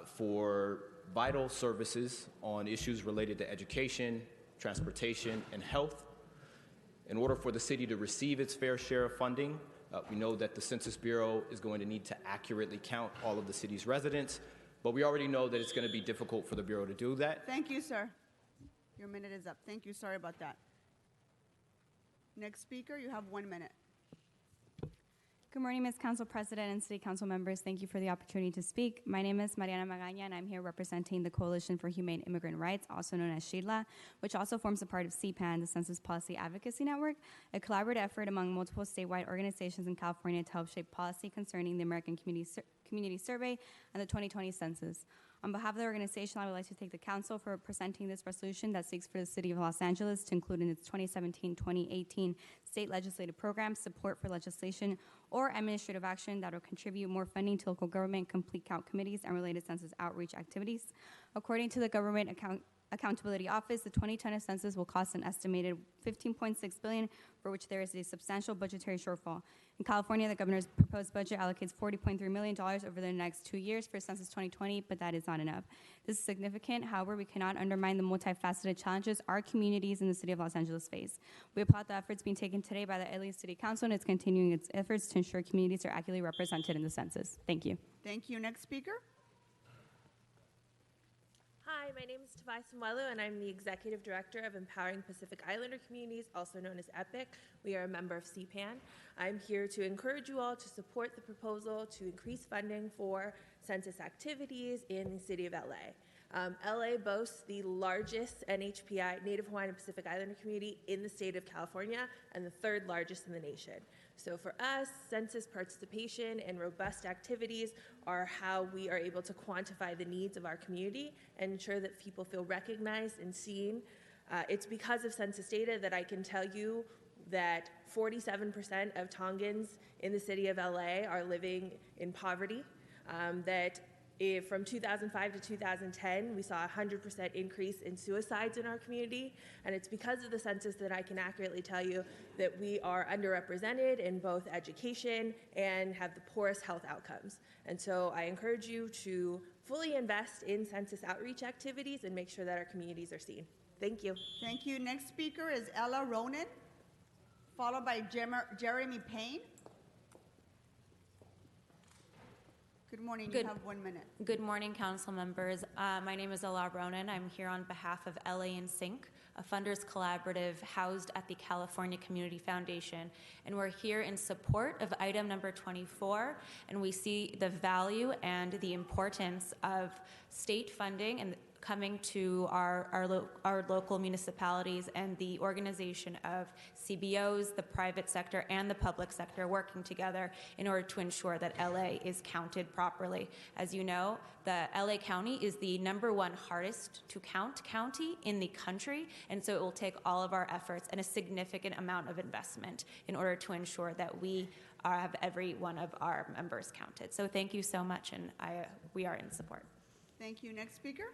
for vital services on issues related to education, transportation, and health. In order for the city to receive its fair share of funding, we know that the Census Bureau is going to need to accurately count all of the city's residents, but we already know that it's going to be difficult for the Bureau to do that. Thank you, sir. Your minute is up. Thank you. Sorry about that. Next speaker, you have 1 minute. Good morning, Ms. Council President and City Council members. Thank you for the opportunity to speak. My name is Mariana Magalla, and I'm here representing the Coalition for Humane Immigrant Rights, also known as SHILA, which also forms a part of CPAN, the Census Policy Advocacy Network, a collaborative effort among multiple statewide organizations in California to help shape policy concerning the American Community Survey and the 2020 census. On behalf of the organization, I would like to thank the Council for presenting this resolution that seeks for the City of Los Angeles to include in its 2017-2018 state legislative program support for legislation or administrative action that will contribute more funding to local government complete count committees and related census outreach activities. According to the Government Accountability Office, the 2010 census will cost an estimated $15.6 billion, for which there is a substantial budgetary shortfall. In California, the governor's proposed budget allocates $40.3 million over the next 2 years for Census 2020, but that is not enough. This is significant. However, we cannot undermine the multifaceted challenges our communities in the city of Los Angeles face. We applaud the efforts being taken today by the LA City Council, and it's continuing its efforts to ensure communities are accurately represented in the census. Thank you. Thank you. Next speaker. Hi, my name is Tavai Samuelu, and I'm the Executive Director of Empowering Pacific Islander Communities, also known as EPIC. We are a member of CPAN. I'm here to encourage you all to support the proposal to increase funding for census activities in the city of LA. LA boasts the largest NHPI, Native Hawaiian and Pacific Islander community in the state of California, and the third largest in the nation. So for us, census participation and robust activities are how we are able to quantify the needs of our community and ensure that people feel recognized and seen. It's because of census data that I can tell you that 47% of Tongans in the city of LA are living in poverty, that from 2005 to 2010, we saw a 100% increase in suicides in our community, and it's because of the census that I can accurately tell you that we are underrepresented in both education and have the poorest health outcomes. And so I encourage you to fully invest in census outreach activities and make sure that our communities are seen. Thank you. Thank you. Next speaker is Ella Ronan, followed by Jeremy Payne. Good morning. You have 1 minute. Good morning, council members. My name is Ella Ronan. I'm here on behalf of LA in Sync, a funders collaborative housed at the California Community Foundation. And we're here in support of item number 24, and we see the value and the importance of state funding and coming to our local municipalities and the organization of CBOs, the private sector, and the public sector working together in order to ensure that LA is counted properly. As you know, the LA County is the #1 hardest to count county in the country, and so it will take all of our efforts and a significant amount of investment in order to ensure that we have every one of our members counted. So thank you so much, and we are in support. Thank you. Next speaker.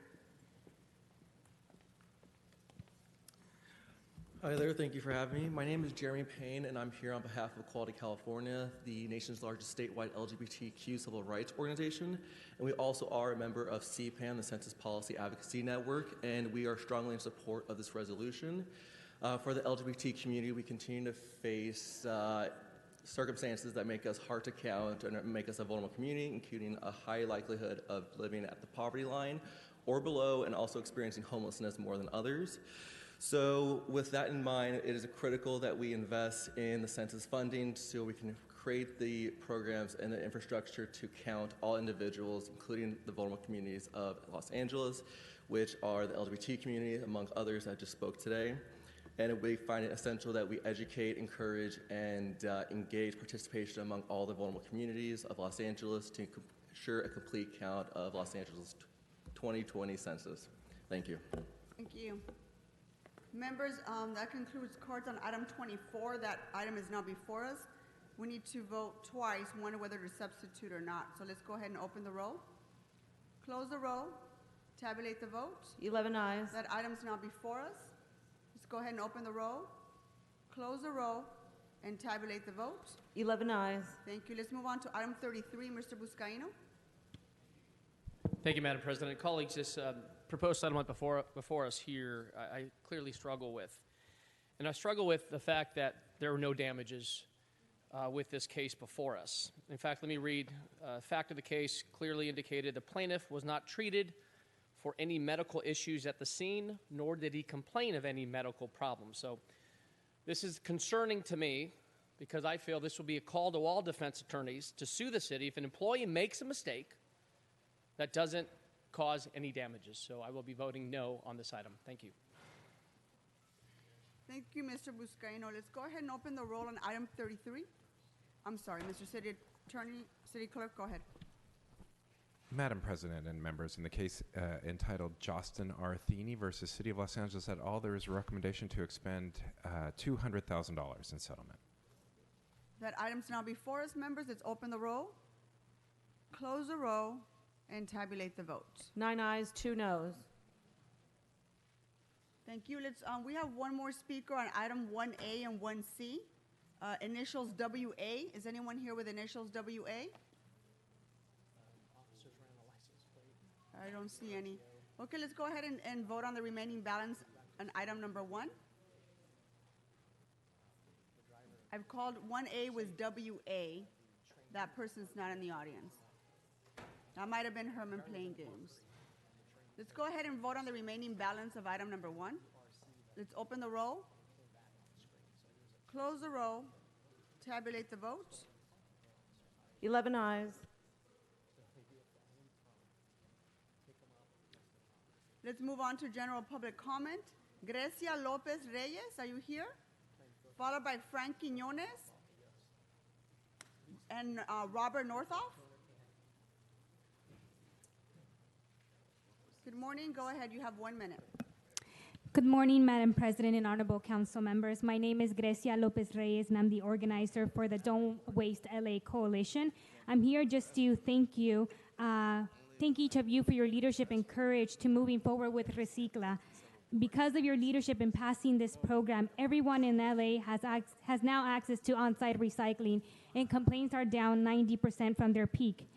Hi there, thank you for having me. My name is Jeremy Payne, and I'm here on behalf of Equality California, the nation's largest statewide LGBTQ civil rights organization. And we also are a member of CPAN, the Census Policy Advocacy Network, and we are strongly in support of this resolution. For the LGBT community, we continue to face circumstances that make us hard to count and make us a vulnerable community, including a high likelihood of living at the poverty line or below, and also experiencing homelessness more than others. So with that in mind, it is critical that we invest in the census funding so we can create the programs and the infrastructure to count all individuals, including the vulnerable communities of Los Angeles, which are the LGBT community, among others I just spoke today. And we find it essential that we educate, encourage, and engage participation among all the vulnerable communities of Los Angeles to ensure a complete count of Los Angeles 2020 census. Thank you. Thank you. Members, that concludes cards on item 24. That item is now before us. We need to vote twice, one whether to substitute or not. So let's go ahead and open the roll. Close the roll. Tabulate the vote. 11 ayes. That item is now before us. Let's go ahead and open the roll. Close the roll and tabulate the vote. 11 ayes. Thank you. Let's move on to item 33. Mr. Buscaino. Thank you, Madam President. Colleagues, this proposed settlement before us here, I clearly struggle with. And I struggle with the fact that there were no damages with this case before us. In fact, let me read. Fact of the case clearly indicated the plaintiff was not treated for any medical issues at the scene, nor did he complain of any medical problems. So this is concerning to me because I feel this will be a call to all defense attorneys to sue the city if an employee makes a mistake that doesn't cause any damages. So I will be voting no on this item. Thank you. Thank you, Mr. Buscaino. Let's go ahead and open the roll on item 33. I'm sorry, Mr. City Attorney, City Clerk, go ahead. Madam President and members, in the case entitled Jostin R. Thiene versus City of Los Angeles et al., there is a recommendation to expend $200,000 in settlement. That item's now before us, members. Let's open the roll, close the roll, and tabulate the vote. 9 ayes, 2 noes. Thank you. Let's. We have one more speaker on item 1A and 1C. Initials WA. Is anyone here with initials WA? I don't see any. Okay, let's go ahead and vote on the remaining balance on item number 1. I've called 1A was WA. That person's not in the audience. That might have been Herman playing games. Let's go ahead and vote on the remaining balance of item number 1. Let's open the roll, close the roll, tabulate the vote. 11 ayes. Let's move on to general public comment. Grecia Lopez Reyes, are you here? Followed by Frank Quiñones and Robert Northoff. Good morning. Go ahead. You have 1 minute. Good morning, Madam President and honorable council members. My name is Grecia Lopez Reyes, and I'm the organizer for the Don't Waste LA Coalition. I'm here just to thank you, thank each of you for your leadership and courage to moving forward with Recicla. Because of your leadership in passing this program, everyone in LA has now access to on-site recycling, and complaints are down 90% from their peak.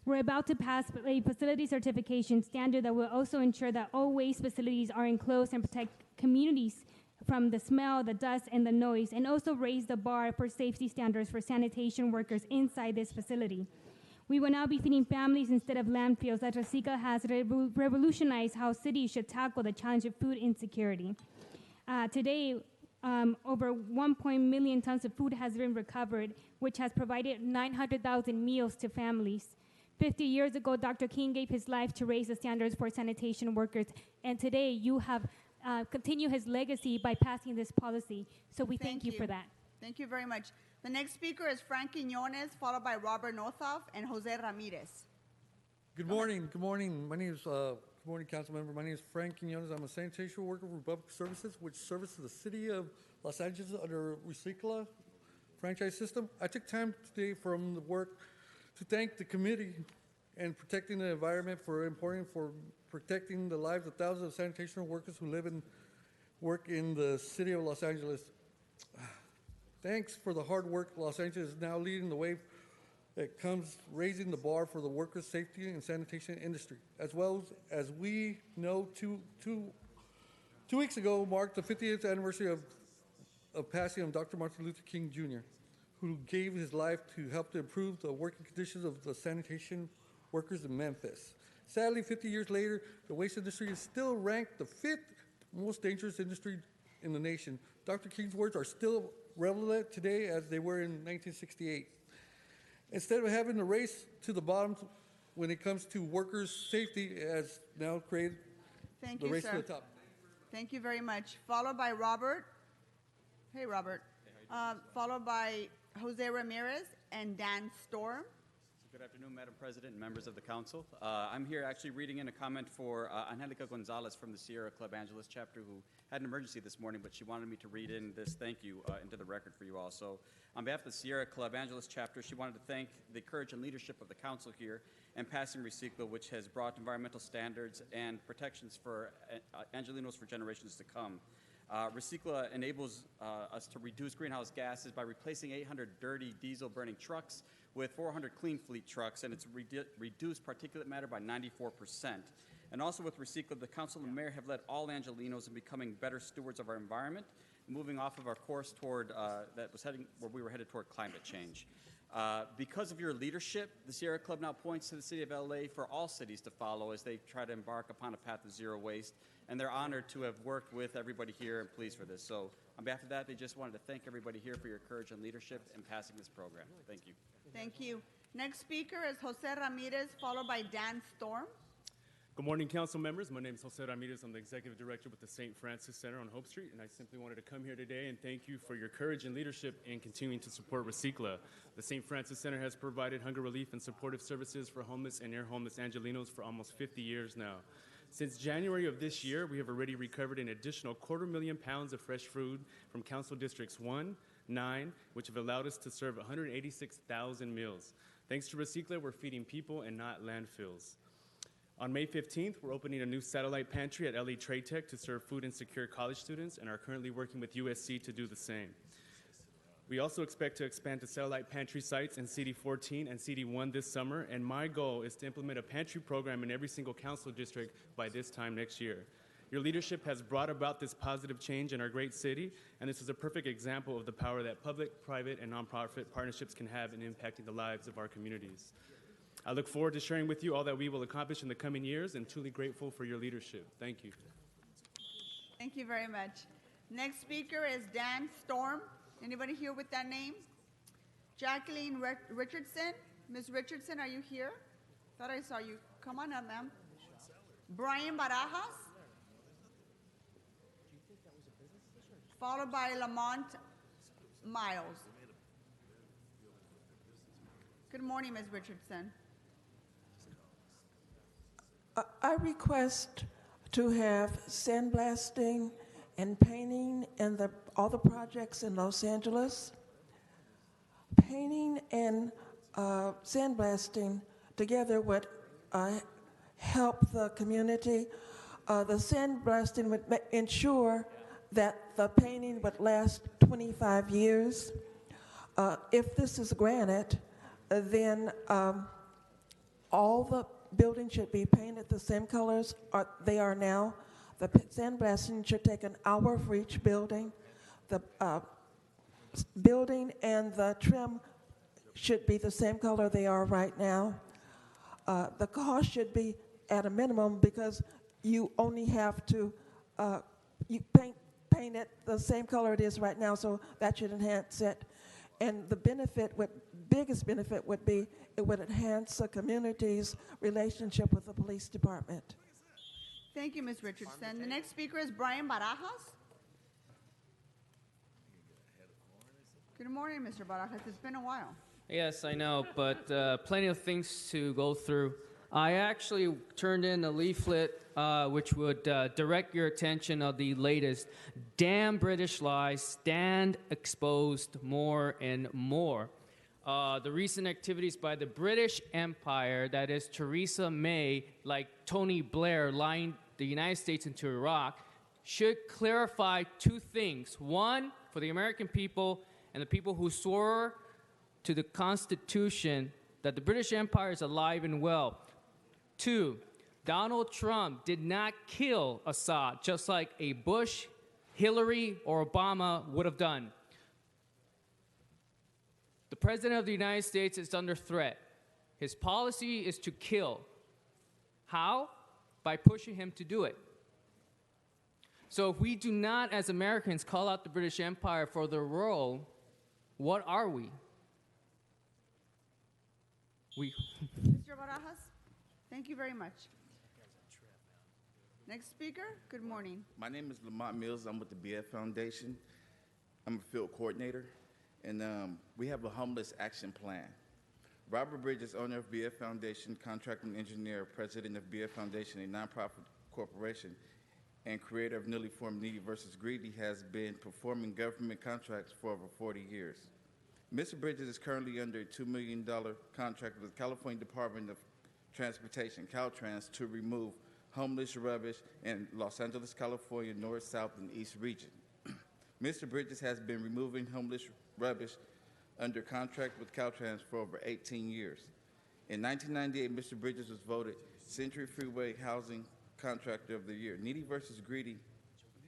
We're about to pass a facility certification standard that will also ensure that all waste facilities are enclosed and protect communities from the smell, the dust, and the noise, and also raise the bar for safety standards for sanitation workers inside this facility. We will now be feeding families instead of landfills, as Recicla has revolutionized how cities should tackle the challenge of food insecurity. Today, over 1 million tons of food has been recovered, which has provided 900,000 meals to families. 50 years ago, Dr. King gave his life to raise the standards for sanitation workers, and today you have continued his legacy by passing this policy. So we thank you for that. Thank you very much. The next speaker is Frank Quiñones, followed by Robert Nothoff and Jose Ramirez. Good morning. Good morning. My name is good morning, council member. My name is Frank Quiñones. I'm a sanitation worker for Public Services, which services the city of Los Angeles under Recicla franchise system. I took time today from the work to thank the committee and protecting the environment for protecting the lives of thousands of sanitation workers who live and work in the city of Los Angeles. Thanks for the hard work. Los Angeles is now leading the way that comes raising the bar for the workers' safety and sanitation industry. As well as we know, two weeks ago marked the 50th anniversary of passing of Dr. Martin Luther King Jr., who gave his life to help to improve the working conditions of the sanitation workers in Memphis. Sadly, 50 years later, the waste industry is still ranked the 5th most dangerous industry in the nation. Dr. King's words are still relevant today as they were in 1968. Instead of having to race to the bottom when it comes to workers' safety, has now created the race to the top. Thank you very much. Followed by Robert. Hey, Robert. Followed by Jose Ramirez and Dan Storm. Good afternoon, Madam President and members of the council. I'm here actually reading in a comment for Angelica Gonzalez from the Sierra Club Angeles chapter, who had an emergency this morning, but she wanted me to read in this thank you into the record for you all. So on behalf of the Sierra Club Angeles chapter, she wanted to thank the courage and leadership of the council here in passing Recicla, which has brought environmental standards and protections for Angelinos for generations to come. Recicla enables us to reduce greenhouse gases by replacing 800 dirty diesel-burning trucks with 400 clean fleet trucks, and it's reduced particulate matter by 94%. And also with Recicla, the council and mayor have led all Angelinos in becoming better stewards of our environment, moving off of our course toward where we were headed toward climate change. Because of your leadership, the Sierra Club now points to the city of LA for all cities to follow as they try to embark upon a path of zero waste. And they're honored to have worked with everybody here and pleased for this. So on behalf of that, they just wanted to thank everybody here for your courage and leadership in passing this program. Thank you. Thank you. Next speaker is Jose Ramirez, followed by Dan Storm. Good morning, council members. My name is Jose Ramirez. I'm the executive director with the St. Francis Center on Hope Street, and I simply wanted to come here today and thank you for your courage and leadership in continuing to support Recicla. The St. Francis Center has provided hunger relief and supportive services for homeless and near homeless Angelinos for almost 50 years now. Since January of this year, we have already recovered an additional 250,000 pounds of fresh food from Council Districts 1, 9, which have allowed us to serve 186,000 meals. Thanks to Recicla, we're feeding people and not landfills. On May 15th, we're opening a new satellite pantry at LA Trade Tech to serve food insecure college students and are currently working with USC to do the same. We also expect to expand to satellite pantry sites in CD14 and CD1 this summer, and my goal is to implement a pantry program in every single council district by this time next year. Your leadership has brought about this positive change in our great city, and this is a perfect example of the power that public, private, and nonprofit partnerships can have in impacting the lives of our communities. I look forward to sharing with you all that we will accomplish in the coming years and truly grateful for your leadership. Thank you. Thank you very much. Next speaker is Dan Storm. Anybody here with that name? Jacqueline Richardson. Ms. Richardson, are you here? Thought I saw you. Come on up, ma'am. Brian Barajas. Followed by Lamont Miles. Good morning, Ms. Richardson. I request to have sandblasting and painting in all the projects in Los Angeles. Painting and sandblasting together would help the community. The sandblasting would ensure that the painting would last 25 years. If this is granted, then all the buildings should be painted the same colors they are now. The sandblasting should take an hour for each building. The building and the trim should be the same color they are right now. The cost should be at a minimum because you only have to you paint it the same color it is right now, so that should enhance it. And the biggest benefit would be it would enhance the community's relationship with the police department. Thank you, Ms. Richardson. The next speaker is Brian Barajas. Good morning, Mr. Barajas. It's been a while. Yes, I know, but plenty of things to go through. I actually turned in a leaflet which would direct your attention of the latest damn British lies stand exposed more and more. The recent activities by the British Empire, that is Theresa May, like Tony Blair, lying the United States into Iraq, should clarify two things. One, for the American people and the people who swore to the Constitution that the British Empire is alive and well. Two, Donald Trump did not kill Assad, just like a Bush, Hillary, or Obama would have done. The President of the United States is under threat. His policy is to kill. How? By pushing him to do it. So if we do not, as Americans, call out the British Empire for their role, what are we? Mr. Barajas, thank you very much. Next speaker, good morning. My name is Lamont Mills. I'm with the BF Foundation. I'm a field coordinator, and we have a homeless action plan. Robert Bridges, owner of BF Foundation, contracting engineer, president of BF Foundation, a nonprofit corporation, and creator of newly formed Needy versus Greedy, has been performing government contracts for over 40 years. Mr. Bridges is currently under a $2 million contract with the California Department of Transportation, Caltrans, to remove homeless rubbish in Los Angeles, California, North, South, and East region. Mr. Bridges has been removing homeless rubbish under contract with Caltrans for over 18 years. In 1998, Mr. Bridges was voted Century Freeway Housing Contractor of the Year. Needy versus Greedy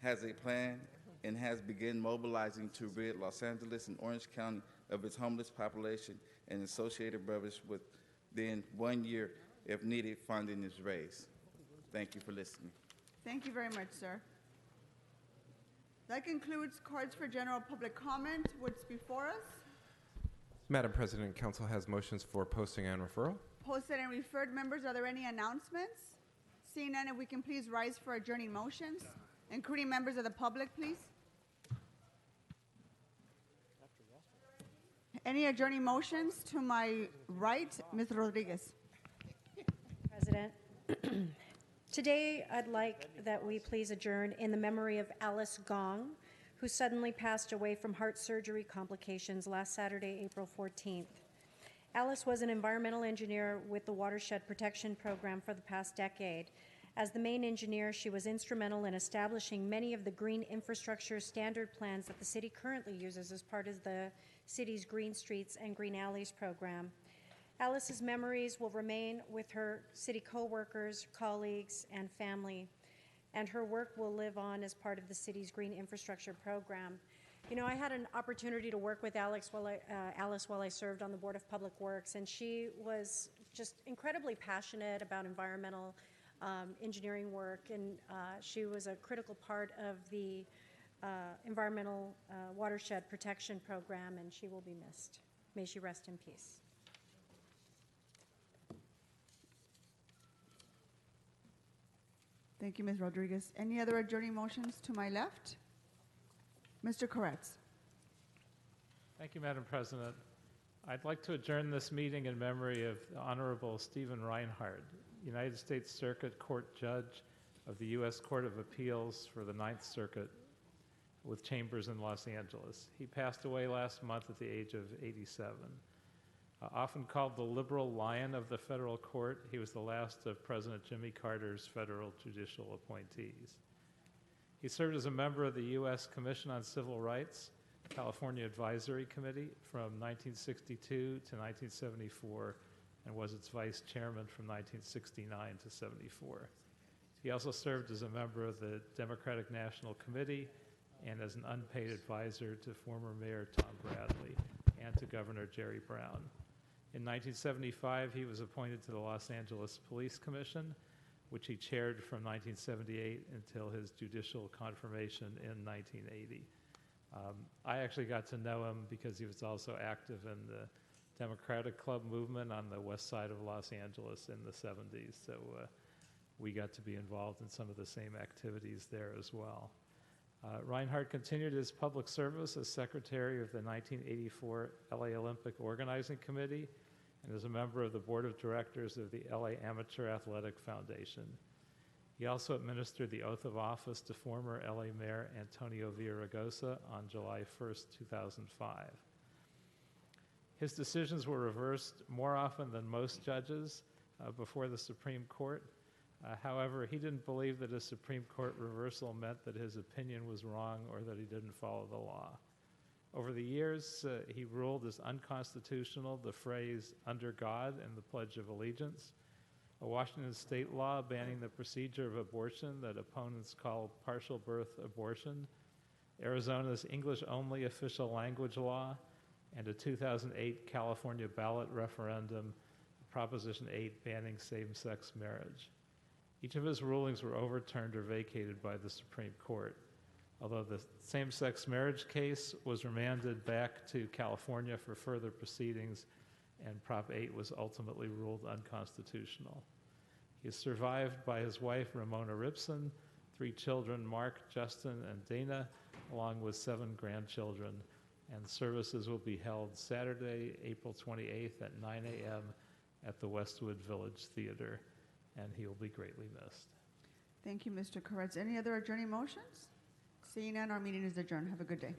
has a plan and has begun mobilizing to rid Los Angeles and Orange County of its homeless population and associated rubbish within 1 year if needed funding is raised. Thank you for listening. Thank you very much, sir. That concludes cards for general public comment. What's before us? Madam President, Council has motions for posting and referral. Posted and referred members, are there any announcements? Seeing none, if we can please rise for adjourning motions, including members of the public, please. Any adjourning motions? To my right, Ms. Rodriguez. President, today I'd like that we please adjourn in the memory of Alice Gong, who suddenly passed away from heart surgery complications last Saturday, April 14th. Alice was an environmental engineer with the Watershed Protection Program for the past decade. As the main engineer, she was instrumental in establishing many of the green infrastructure standard plans that the city currently uses as part of the city's Green Streets and Green Alleys program. Alice's memories will remain with her city co-workers, colleagues, and family, and her work will live on as part of the city's green infrastructure program. You know, I had an opportunity to work with Alice while I served on the Board of Public Works, and she was just incredibly passionate about environmental engineering work, and she was a critical part of the environmental watershed protection program, and she will be missed. May she rest in peace. Thank you, Ms. Rodriguez. Any other adjourning motions to my left? Mr. Koretz. Thank you, Madam President. I'd like to adjourn this meeting in memory of the Honorable Stephen Reinhardt, United States Circuit Court Judge of the U.S. Court of Appeals for the Ninth Circuit with chambers in Los Angeles. He passed away last month at the age of 87. Often called the liberal lion of the federal court, he was the last of President Jimmy Carter's federal judicial appointees. He served as a member of the U.S. Commission on Civil Rights, California Advisory Committee from 1962 to 1974, and was its vice chairman from 1969 to 74. He also served as a member of the Democratic National Committee and as an unpaid advisor to former Mayor Tom Bradley and to Governor Jerry Brown. In 1975, he was appointed to the Los Angeles Police Commission, which he chaired from 1978 until his judicial confirmation in 1980. I actually got to know him because he was also active in the Democratic Club movement on the west side of Los Angeles in the 70s. So we got to be involved in some of the same activities there as well. Reinhardt continued his public service as secretary of the 1984 LA Olympic Organizing Committee and is a member of the board of directors of the LA Amateur Athletic Foundation. He also administered the oath of office to former LA Mayor Antonio Villaraigosa on July 1st, 2005. His decisions were reversed more often than most judges before the Supreme Court. However, he didn't believe that a Supreme Court reversal meant that his opinion was wrong or that he didn't follow the law. Over the years, he ruled as unconstitutional the phrase "under God" in the Pledge of Allegiance, a Washington state law banning the procedure of abortion that opponents call partial birth abortion, Arizona's English-only official language law, and a 2008 California ballot referendum, Proposition 8, banning same-sex marriage. Each of his rulings were overturned or vacated by the Supreme Court, although the same-sex marriage case was remanded back to California for further proceedings, and Prop 8 was ultimately ruled unconstitutional. He is survived by his wife, Ramona Ripson, 3 children, Mark, Justin, and Dana, along with 7 grandchildren, and services will be held Saturday, April 28th at 9 a.m. at the Westwood Village Theater, and he will be greatly missed. Thank you, Mr. Koretz. Any other adjourning motions? Seeing none, our meeting is adjourned. Have a good day.